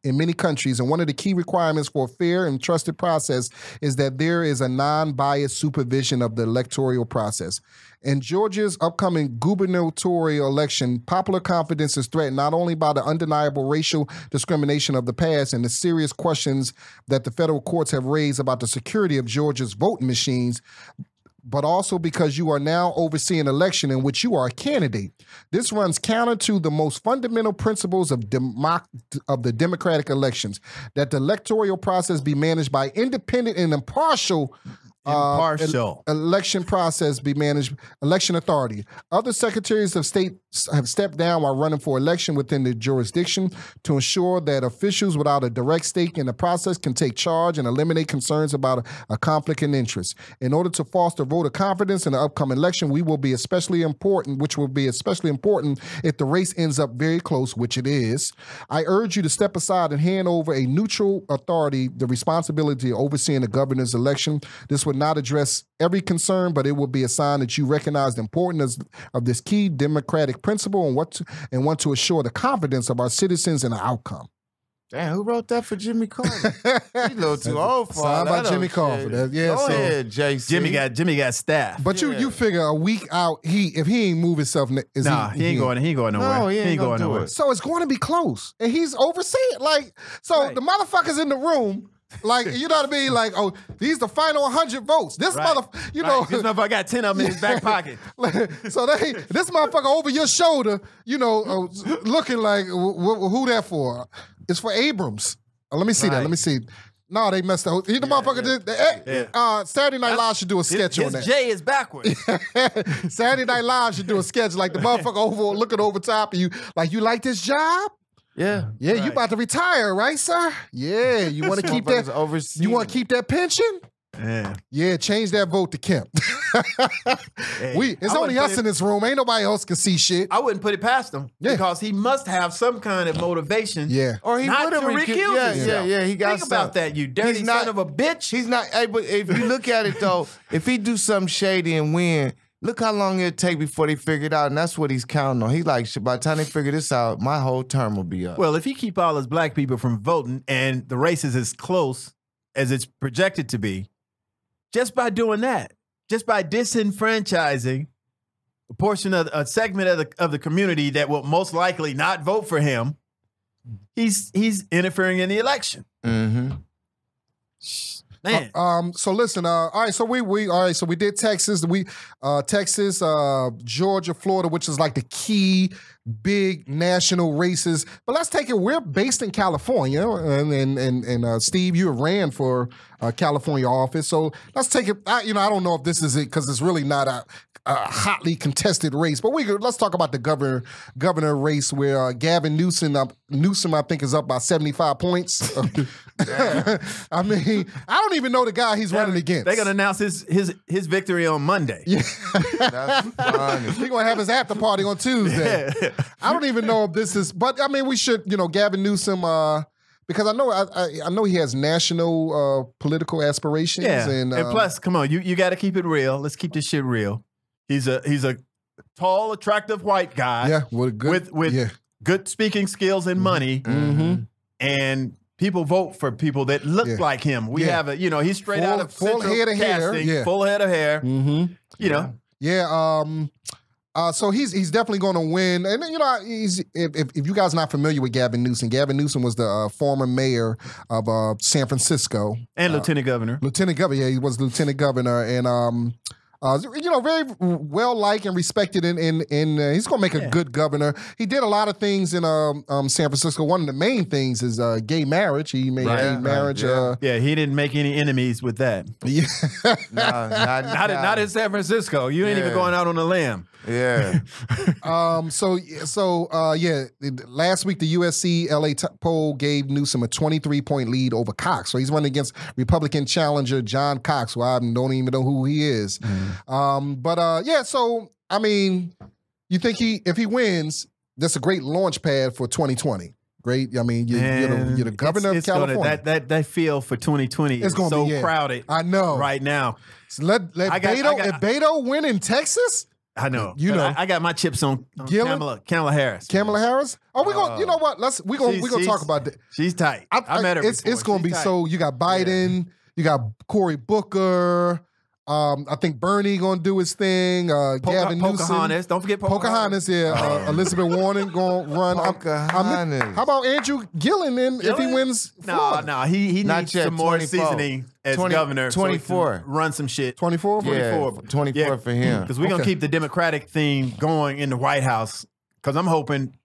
many countries, and one of the key requirements for a fair and trusted process is that there is a non-biased supervision of the electoral process. In Georgia's upcoming gubernatorial election, popular confidence is threatened not only by the undeniable racial discrimination of the past and the serious questions that the federal courts have raised about the security of Georgia's voting machines, but also because you are now overseeing an election in which you are a candidate. This runs counter to the most fundamental principles of the democratic elections, that the electoral process be managed by independent and impartial election process be managed, election authority. Other secretaries of state have stepped down while running for election within the jurisdiction to ensure that officials without a direct stake in the process can take charge and eliminate concerns about a conflict of interest. In order to foster voter confidence in the upcoming election, which will be especially important if the race ends up very close, which it is. I urge you to step aside and hand over a neutral authority the responsibility of overseeing the governor's election. This would not address every concern, but it will be a sign that you recognize the importance of this key democratic principle and want to assure the confidence of our citizens in the outcome. Damn, who wrote that for Jimmy Carter? He a little too old for all Signed by that Jimmy old Carter. shit. Yeah, Go so- ahead, JC. Jimmy got staff. But you figure a week out, if he ain't move himself, He ain't going nowhere. No, he ain't gonna going do nowhere. it. So it's going to be close, and he's overseeing. The motherfuckers in the room. You know what I mean? Oh, these the final 100 votes. This Right. you know. This motherfucker got 10 of them in his back pocket. So this motherfucker over your shoulder, looking like who that for? It's for Abrams. Let me see that. Let me see. No, they messed up. The motherfucker did. Saturday Night Live should do a sketch on that. J is backwards. Saturday Night Live should do a sketch like the motherfucker looking over top of you, like, you like this job? Yeah. Yeah, you about to retire, right, sir? Yeah, you want to keep that? You want to keep that pension? Yeah, change that vote to Kemp. It's only us in this room. Ain't nobody else can see shit. I wouldn't put it past him because he must have some kind of motivation. Yeah, or he not would to have recuse himself. Yeah. He got Think about that, you dirty son of a bitch. He's not able. If you look at it though, if he do something shady and win, look how long it'll take before they figure it out, and that's what he's counting on. He's like, shit, by the time they figure this out, my whole term will be up. Well, if he keep all his black people from voting and the race is as close as it's projected to be, just by doing that, just by disenfranchising a portion of a segment of the community that will most likely not vote for him, he's interfering in the election. Mm-hmm. Man. So listen. All right. So we did Texas. Texas, Georgia, Florida, which is like the key big national races. But let's take it. We're based in California, and Steve, you ran for California office. So let's take it. I don't know if this is it because it's really not a hotly contested race. But let's talk about the governor race where Gavin Newsom, I think, is up by 75 points. I mean, I don't even know the guy he's running against. They're gonna announce his victory on Monday. Yeah. That's funny. He's gonna have his after party on Tuesday. I don't even know if this is, but I mean, we should, Gavin Newsom, because I know he has national political aspirations. Yeah, and plus, come on, you got to keep it real. Let's keep this shit real. He's a tall, attractive white guy. Yeah, with good speaking skills and money. Mm-hmm. And people vote for people that look like him. We have he's straight out of full head of hair. Casting, full head of hair. Mm-hmm. Yeah. So he's definitely going to win. And if you guys are not familiar with Gavin Newsom was the former mayor of San Francisco And lieutenant governor. Yeah, he was lieutenant governor, and very well liked and respected. In he's going to make a good governor. He did a lot of things in San Francisco. One of the main things is gay marriage. He made gay marriage. He didn't make any enemies with that. Yeah, not in San Francisco. You ain't even going out on a limb. Yeah. Last week the USC LA poll gave Newsom a 23-point lead over Cox. So he's running against Republican challenger John Cox, who I don't even know who he is. Mm. So I mean, You think if he wins, that's a great launch pad for 2020. Great. I mean, you're the governor of California. That field for 2020 is so crowded. I know right now. So let Beto win in Texas. I know. I got my chips on Gillum? Kamala Harris. Kamala Harris. Oh, we going. You know what? We're gonna talk about that. She's tight. I met her. It's gonna be tight. So. You got Biden. You got Cory Booker. I think Bernie gonna do his thing. Gavin Newsom. Pocahontas. Don't forget Pocahontas. Yeah. Elizabeth Warren gonna run. Pocahontas. How about Andrew Gillum if he wins Florida? No. He needs some more seasoning as governor. 24. So run some shit. 24? Yeah, 24 for him. Because we're gonna keep the Democratic theme going in the White House. Because I'm hoping,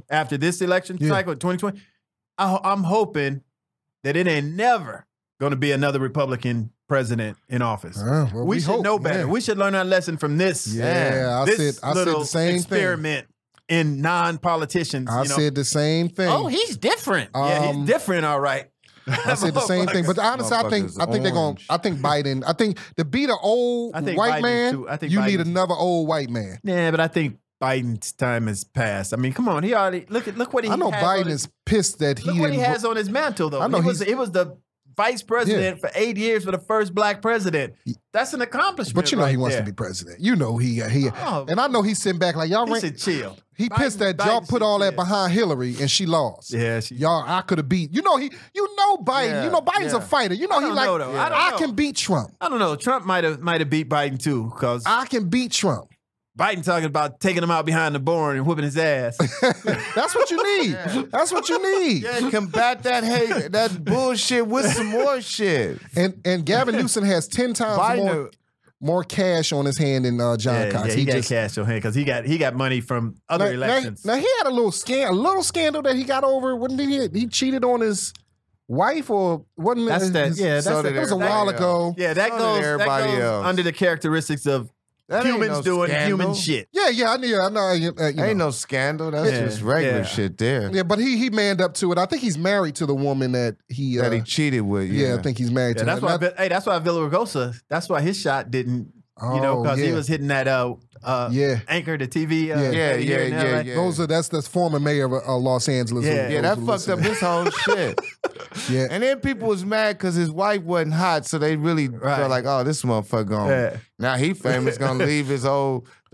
after this election cycle, 2020, I'm hoping that it ain't never gonna be another Republican president in office. We should know better. Man. We should learn our lesson from this. Yeah, I said the same experiment in non-politicians. I said the same thing. Oh, he's different. Yeah, he's different. All right. I said the same thing, but honestly, I think they're going. I think Biden. I think to beat an old white man, you need another old white man. Yeah, but I think Biden's time has passed. I mean, come on, he already look what he. I know Biden is pissed that he. Look what he has on his mantle, though. I know it was the vice president for 8 years for the first black president. That's an accomplishment. But he wants to be president. And I know he's sitting back like y'all. He should chill. He pissed that y'all put all that behind Hillary and she lost. Yeah, y'all. I could have beat. Biden. Yeah, Biden's a fighter. I can beat Trump. I don't know. Trump might have beat Biden too because I can beat Trump. Biden talking about taking him out behind the barn and whipping his ass. That's what you need. Yeah. That's what you need. Yeah, combat that hate, that bullshit with some more shit. And Gavin Newsom has 10 times more cash on his hand than John Cox. Yeah, he got cash on hand because he got money from other elections. Now he had a little scandal that he got over. Wasn't he cheated on his wife or wasn't it was a while ago. Yeah, that goes under the characteristics of humans doing human shit. Yeah, I know. Ain't no scandal. That's just regular shit there. Yeah, but he manned up to it. I think he's married to the woman that he cheated with. Yeah, I think he's married to her. That's why Villaraigosa, that's why his shot didn't, because he was hitting that anchor to TV. Yeah. That's the former mayor of Los Angeles. Yeah, that fucked up his whole shit. Yeah, and then people was mad because his wife wasn't hot, so they really felt like, oh, this motherfucker gone. Yeah. Now he famous, gonna leave the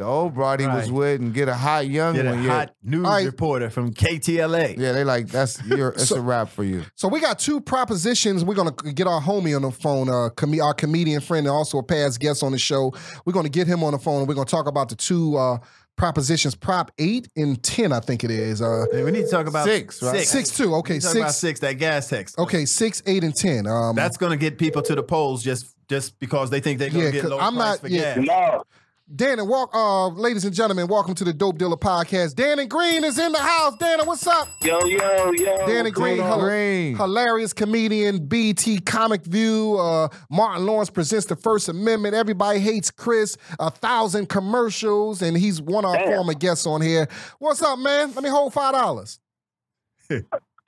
old broad he was with and get a hot young one. A hot news reporter from KTLA. Yeah, they like it's a wrap for you. So we got 2 propositions. We're gonna get our homie on the phone, our comedian friend and also a past guest on the show. We're gonna get him on the phone and we're gonna talk about the 2 propositions, Prop 8 and 10, I think it is. We need to talk about 6, right? 6 too. Okay, 6. About 6, that gas tax. Okay, 6, 8, and 10. That's going to get people to the polls just because they think they're going to get low price for gas. No. Dannon, ladies and gentlemen, welcome to the Dope Dealer Podcast. Dannon Green is in the house. Dannon, what's up? Yo. Dannon Green, hilarious comedian, BT Comic View. Martin Lawrence presents the First Amendment. Everybody hates Chris. 1,000 commercials, and he's one of our former guests on here. What's up, man? Let me hold $5.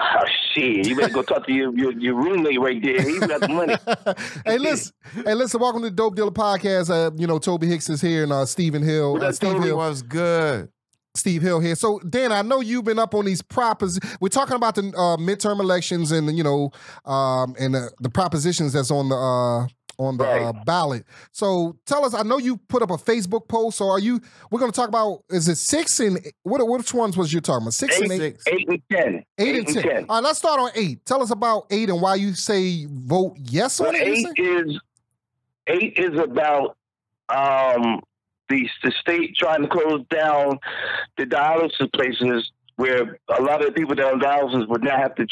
Oh, shit. You better go talk to your roommate right there. He's got the money. Hey, listen. Welcome to the Dope Dealer Podcast. Tobe Hixx is here and Stephen Hill. Steve Hill was good. Steve Hill here. So, Dan, I know you've been up on these propositions. We're talking about the midterm elections and the propositions that's on the ballot. So tell us, I know you put up a Facebook post. So we're going to talk about, is it 6 and, which ones was you talking about? 6 and 8? 8 and 10. 8 and 10. All right, let's start on 8. Tell us about 8 and why you say vote yes on it. 8 is about the state trying to close down the dialysis places where a lot of the people that are on dialysis would now have to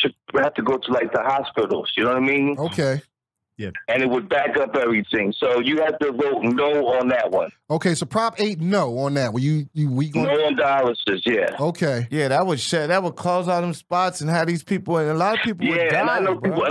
go to like the hospitals. You know what I mean? Okay. Yeah. And it would back up everything. So you have to vote no on that one. Okay, so Prop 8, no on that. We going no on dialysis, yeah. Okay. Yeah, that would close all them spots and have these people, and a lot of people would die. And I know people, I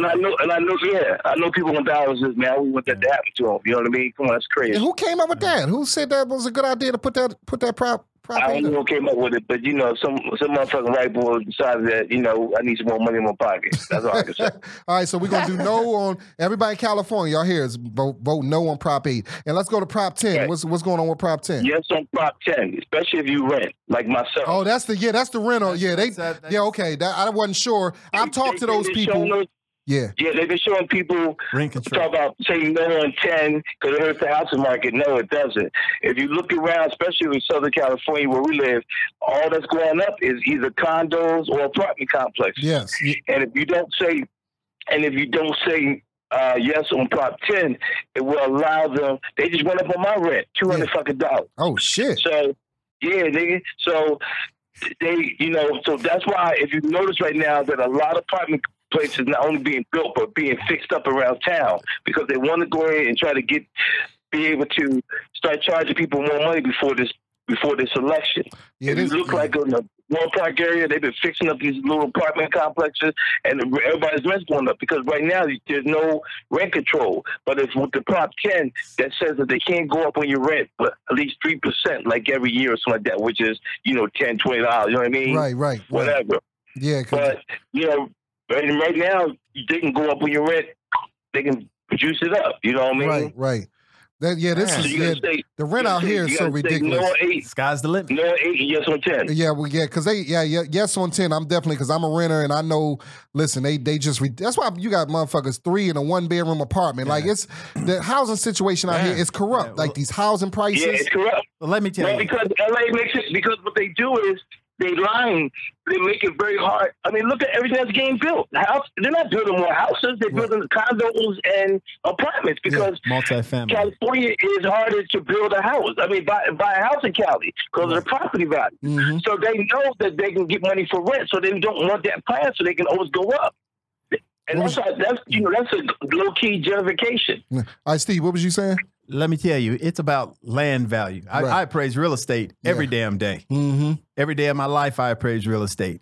know people on dialysis, man. We want that to happen to them. You know what I mean? Come on, that's crazy. And who came up with that? Who said that was a good idea to put that Prop I 8. don't know who came up with it, but some motherfucking white boy decided that I need some more money in my pocket. That's all I can say. All right, so we're gonna do no on everybody in California. Y'all here is vote no on Prop 8, and let's go to Prop 10. Right. What's going on with Prop 10? Yes, on Prop 10, especially if you rent, like myself. Oh, that's the rental. Yeah, okay. I wasn't sure. I've talked to those people. Yeah, they've been showing people Rent control. talk about saying no on 10 because it hurts the housing market. No, it doesn't. If you look around, especially in Southern California where we live, all that's going up is either condos or apartment complexes. Yes. And if you don't say yes on Prop 10, it will allow them. They just went up on my rent, $200. Oh shit. So yeah, nigga. So they, so that's why if you notice right now that a lot of apartment places not only being built but being fixed up around town because they want to go in and try to be able to start charging people more money before this election. Yeah, if you look like in the World Park area, they've been fixing up these little apartment complexes, and everybody's rent's going up because right now there's no rent control. But if with the Prop 10 that says that they can't go up on your rent, but at least 3%, like every year or something like that, which is $10, $20. You know what I mean? Right. Whatever. Yeah. But right now they can go up on your rent. They can juice it up. You know what I mean? Right. The rent out here is so ridiculous. No 8. Sky's the limit. No 8, yes on 10. Yes on 10. I'm definitely, because I'm a renter and I know. Listen, they just that's why you got motherfuckers 3 in a 1-bedroom apartment. Yeah. Like it's the housing situation out here is corrupt. Yeah, like these housing prices. Yeah, it's corrupt. Well, let me tell you, because LA makes it because what they do is. They lying. They make it very hard. I mean, look at everything that's getting built. They're not building more houses. They're building condos and apartments because multifamily. California is harder to build a house. I mean, buy a house in Cali because of the property value. Mm-hmm. So they know that they can get money for rent. So they don't want that plan. So they can always go up. And that's a low key gentrification. All right, Steve, what was you saying? Let me tell you, it's about land value. I appraise real estate every damn day. Mm-hmm. Every day of my life, I appraise real estate.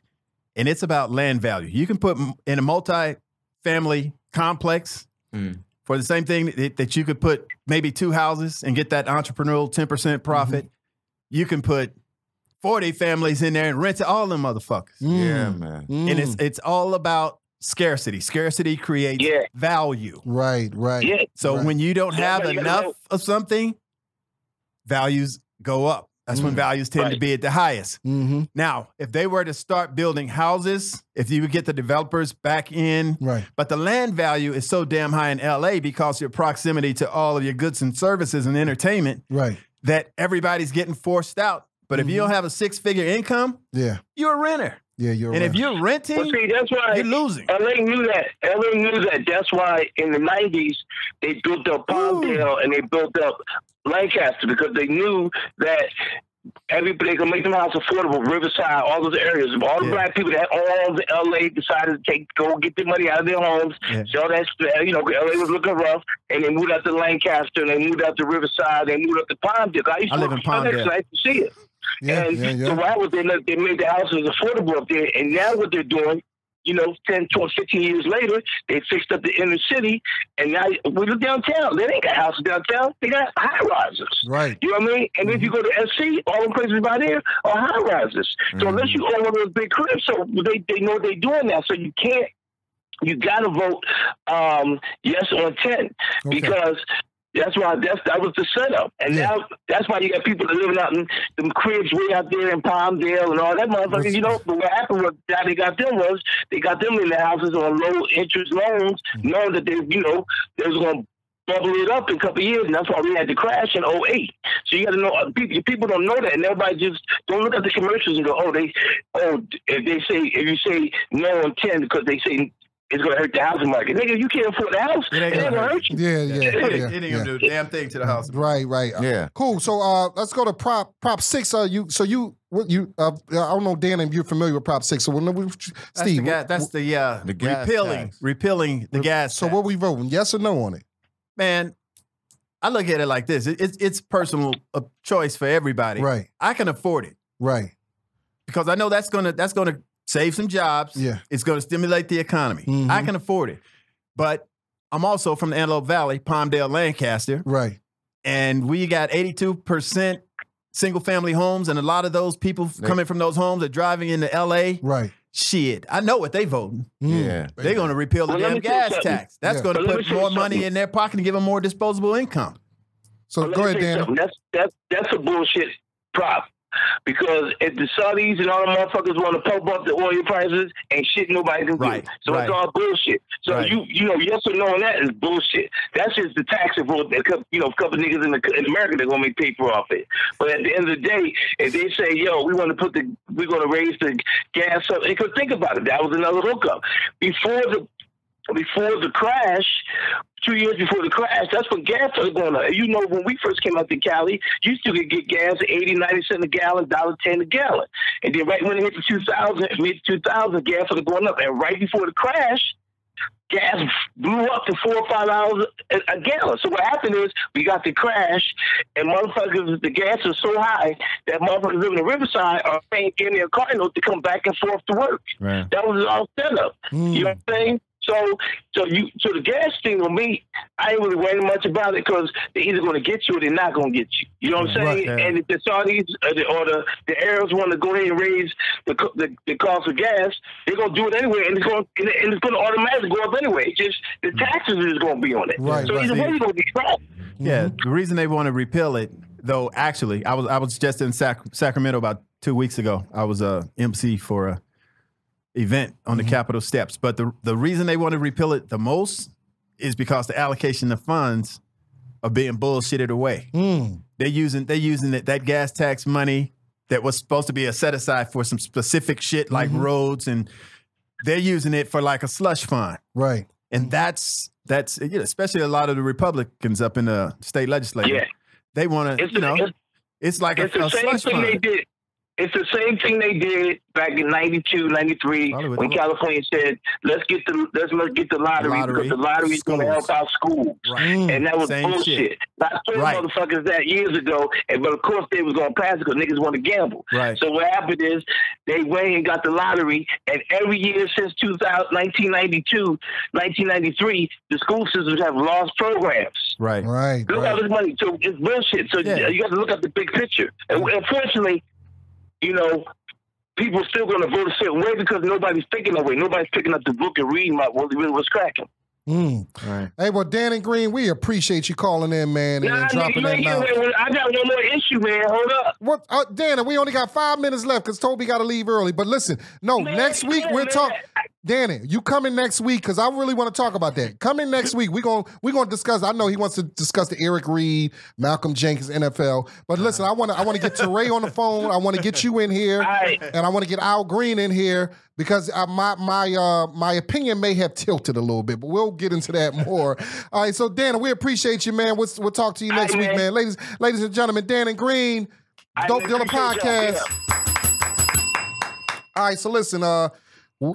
And it's about land value. You can put in a multi-family complex for the same thing that you could put maybe 2 houses and get that entrepreneurial 10% profit. Mm-hmm. You can put 40 families in there and rent to all them motherfuckers. Yeah, man. And it's all about scarcity. Scarcity creates value. Right. Yeah. So when you don't have enough of something, values go up. That's when values tend to be at the highest. Mm-hmm. Now, if they were to start building houses, if you would get the developers back in, but the land value is so damn high in LA because of your proximity to all of your goods and services and entertainment, that everybody's getting forced out. But if you don't have a 6-figure income, you're a renter. Yeah, you're and right. if you're renting, that's why you're losing. LA knew that. LA knew that. That's why in the 90s, they built up Palmdale and they built up Lancaster because they knew that everybody could make them house affordable. Riverside, all those areas. All the black people that owned LA decided to go get their money out of their homes. So that's, LA was looking rough. And they moved out to Lancaster and they moved out to Riverside. They moved up to Palmdale. I live in Palmdale. I used to see it. So why would they made the houses affordable up there? And now what they're doing, 10, 12, 15 years later, they fixed up the inner city. And now we look downtown. They ain't got houses downtown. They got high rises. Right. You know what I mean? And if you go to SC, all the places by there are high rises. So unless you own one of those big cribs, so they know what they're doing now. So you can't. You got to vote yes on 10 because that was the setup. And now that's why you got people that living out in them cribs way out there in Palmdale and all that motherfucker. But what happened was how they got them in the houses on low interest loans, knowing that they was going to bubble it up in a couple of years, and that's why we had the crash in 2008. So you got to know, people don't know that, and everybody just don't look at the commercials and go, if you say no on 10 because they say it's going to hurt the housing market. Nigga, you can't afford the house. It ain't going to hurt you. It ain't going to do a damn thing to the house. Right. Yeah. Cool. So let's go to Prop 6. I don't know, Dan, if you're familiar with Prop 6. So Steve. That's the repealing the gas So tax. what we voting? Yes or no on it? Man, I look at it like this. It's personal choice for everybody. Right. I can afford it. Right. Because I know that's gonna save some jobs. Yeah. It's gonna stimulate the economy. Mm-hmm. I can afford it. But I'm also from the Antelope Valley, Palmdale, Lancaster. Right. And we got 82% single family homes, and a lot of those people coming from those homes are driving into L.A. Right. Shit, I know what they voting. Yeah. They're going to repeal the damn gas tax. That's going to put more money in their pocket and give them more disposable income. So go ahead, Danny. That's a bullshit prop. Because if the Saudis and all the motherfuckers want to pump up the oil prices, ain't shit nobody can do. So it's all bullshit. So you know, yes or no on that is bullshit. That's just the tax vote that a couple niggas in America they're gonna make paper off it. But at the end of the day, if they say, yo, we're gonna raise the gas up, because think about it, that was another hookup. Before the crash, 2 years before the crash, that's when gas was going up. You know, when we first came out to Cali, you still could get gas at 80, 90 cents a gallon, $1.10 a gallon. And then right when it hit the mid-2000, gas was going up. And right before the crash, gas blew up to $4 or $5 a gallon. So what happened is we got the crash, and motherfuckers, the gas is so high that motherfuckers living in Riverside are paying in their car note to come back and forth to work. Right. That was all set up. You know what I'm saying? So the gas thing with me, I ain't really worried much about it because they're either going to get you or they're not going to get you. You know what I'm saying? Right, and if the Saudis or the Arabs want to go ahead and raise the cost of gas, they're going to do it anyway, and it's going to automatically go up anyway. Just the taxes is going to be on it. Right, so either way, you're going to be trapped. Yeah, the reason they want to repeal it, though, actually, I was just in Sacramento about 2 weeks ago. I was a MC for a event on the Capitol steps. But the reason they want to repeal it the most is because the allocation of funds are being bullshitted away. They're using that gas tax money that was supposed to be a set aside for some specific shit like roads, and they're using it for like a slush fund. Right. And that's especially a lot of the Republicans up in the state legislature. Yeah. They want to, it's like a slush fund. They did. It's the same thing they did back in 92, 93 when California said, let's get the lottery because the lottery is going to help our schools. Right. And that was bullshit. I told motherfuckers that years ago, but of course they was going to pass it because niggas want to gamble. Right. So what happened is they went and got the lottery, and every year since 1992, 1993, the school systems have lost programs. Right. Look at this money. So it's bullshit. So you got to look at the big picture. And unfortunately, you know, people still going to vote a certain way because nobody's thinking that way. Nobody's picking up the book and reading about what really was cracking. Right. Hey, well, Dannon Green, we appreciate you calling in, man, and dropping that knowledge. I got one more issue, man. Hold up. What, Dannon, we only got 5 minutes left because Toby got to leave early. But listen, next week we'll talk. Dannon, you coming next week because I really want to talk about that. Come in next week. We're gonna discuss. I know he wants to discuss the Eric Reed, Malcolm Jenkins, NFL. But listen, I want to get Teray on the phone. I want to get you in here, and I want to get Al Green in here because my opinion may have tilted a little bit, but we'll get into that more. All right, so Dannon, we appreciate you, man. We'll talk to you next week, man. Ladies and gentlemen, Dannon Green, Dope Dealer Podcast. All right, so listen,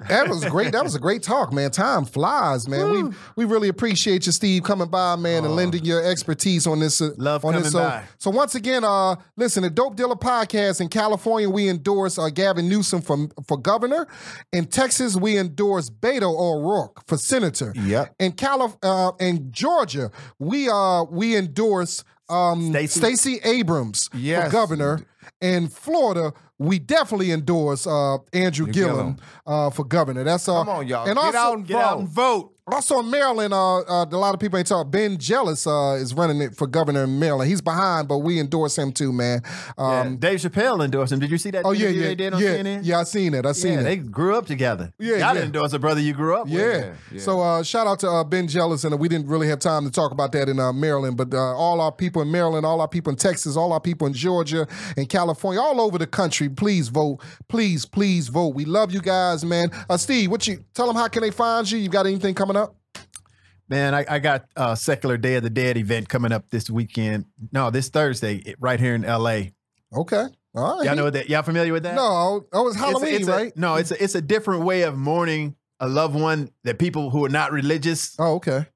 that was great. That was a great talk, man. Time flies, man. We really appreciate you, Steve, coming by, man, and lending your expertise on this. Love coming by. So once again, listen, the Dope Dealer Podcast in California, we endorse Gavin Newsom for governor. In Texas, we endorse Beto O'Rourke for senator. Yep. In Georgia, we endorse Stacey Abrams for governor. In Florida, we definitely endorse Andrew Gillum for governor. That's Come on, y'all. And get out and vote. Also in Maryland, a lot of people ain't talking. Ben Jealous is running it for governor in Maryland. He's behind, but we endorse him too, man. Dave Chappelle endorsed him. Did you see that interview they did on CNN? Yeah, I seen it. They grew up together. Y'all endorse a brother you grew up with. Yeah. So shout out to Ben Jealous, and we didn't really have time to talk about that in Maryland, but all our people in Maryland, all our people in Texas, all our people in Georgia and California, all over the country, please vote. Please vote. We love you guys, man. Steve, tell them how can they find you? You got anything coming up? Man, I got a Secular Day of the Dead event coming up this weekend. No, this Thursday, right here in L.A. Okay. All right. Y'all know that? Y'all familiar with that? No. Oh, it's Halloween, right? No, it's a different way of mourning a loved one that people who are not religious. Oh, okay.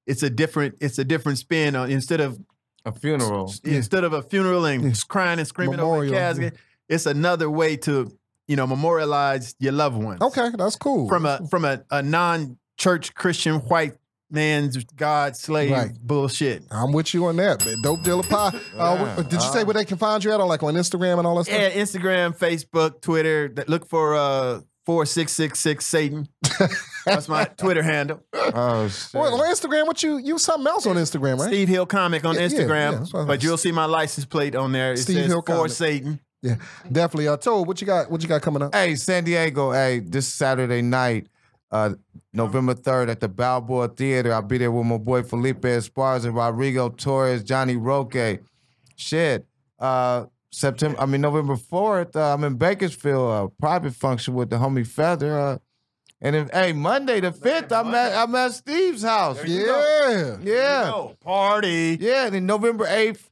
It's a different spin on instead of a funeral. Instead of a funeral and crying and screaming over a casket, it's another way to, memorialize your loved ones. Okay, that's cool. From a non-church Christian white man's God slave bullshit. I'm with you on that, man. Dope Dealer Pie. Did you say where they can find you at, on Instagram and all that stuff? Yeah, Instagram, Facebook, Twitter. Look for 4666 Satan. That's my Twitter handle. Oh shit. Well, on Instagram, what you something else on Instagram, right? Steve Hill Comic on Instagram. that's what I But you'll see my license plate on there. It Steve says Hill for Comic. Satan. Yeah, definitely. Tobe, what you got coming up? Hey, San Diego, this Saturday night, November 3rd at the Balboa Theater. I'll be there with my boy Felipe Esparza, Rodrigo Torres, Johnny Roque. Shit. November 4th, I'm in Bakersfield, private function with the homie Feather. And then, Monday the 5th, I'm at Steve's house. Yeah. Party. Yeah, and then November 8th,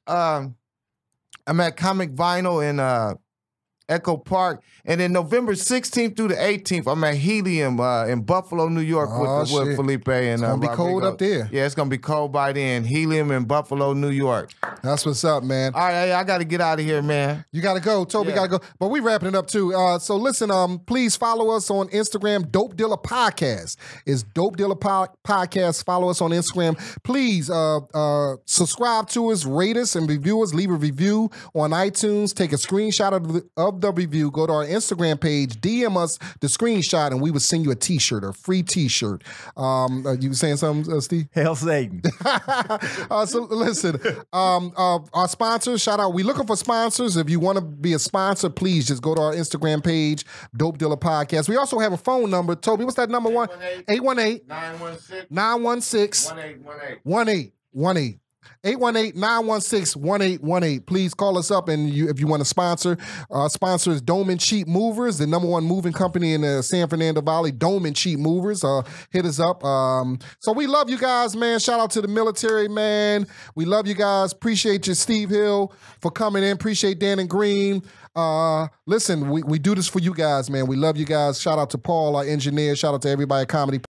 I'm at Comic Vinyl in Echo Park. And then November 16th through the 18th, I'm at Helium in Buffalo, New York with Felipe. And, it's going to be cold up there. Yeah, it's going to be cold by then. Helium in Buffalo, New York. That's what's up, man. All right, I got to get out of here, man. You got to go. Toby got to go. But we wrapping it up, too. So listen, please follow us on Instagram, Dope Dealer Podcast. It's Dope Dealer Podcast. Follow us on Instagram. Please subscribe to us, rate us, and review us. Leave a review on iTunes. Take a screenshot of the review. Go to our Instagram page, DM us the screenshot, and we will send you a T-shirt, a free T-shirt. You saying something, Steve? Hell Satan. So listen, our sponsors, shout out. We're looking for sponsors. If you want to be a sponsor, please just go to our Instagram page, Dope Dealer Podcast. We also have a phone number. Toby, what's that number? 818-916-1818. 818-916-1818. Please call us up, and if you want to sponsor. Our sponsor is Doman Cheap Movers, the #1 moving company in the San Fernando Valley. Doman Cheap Movers. Hit us up. So we love you guys, man. Shout out to the military, man. We love you guys. Appreciate you, Steve Hill, for coming in. Appreciate Dannon Green. Listen, we do this for you guys, man. We love you guys. Shout out to Paul, our engineer. Shout out to everybody at Comedy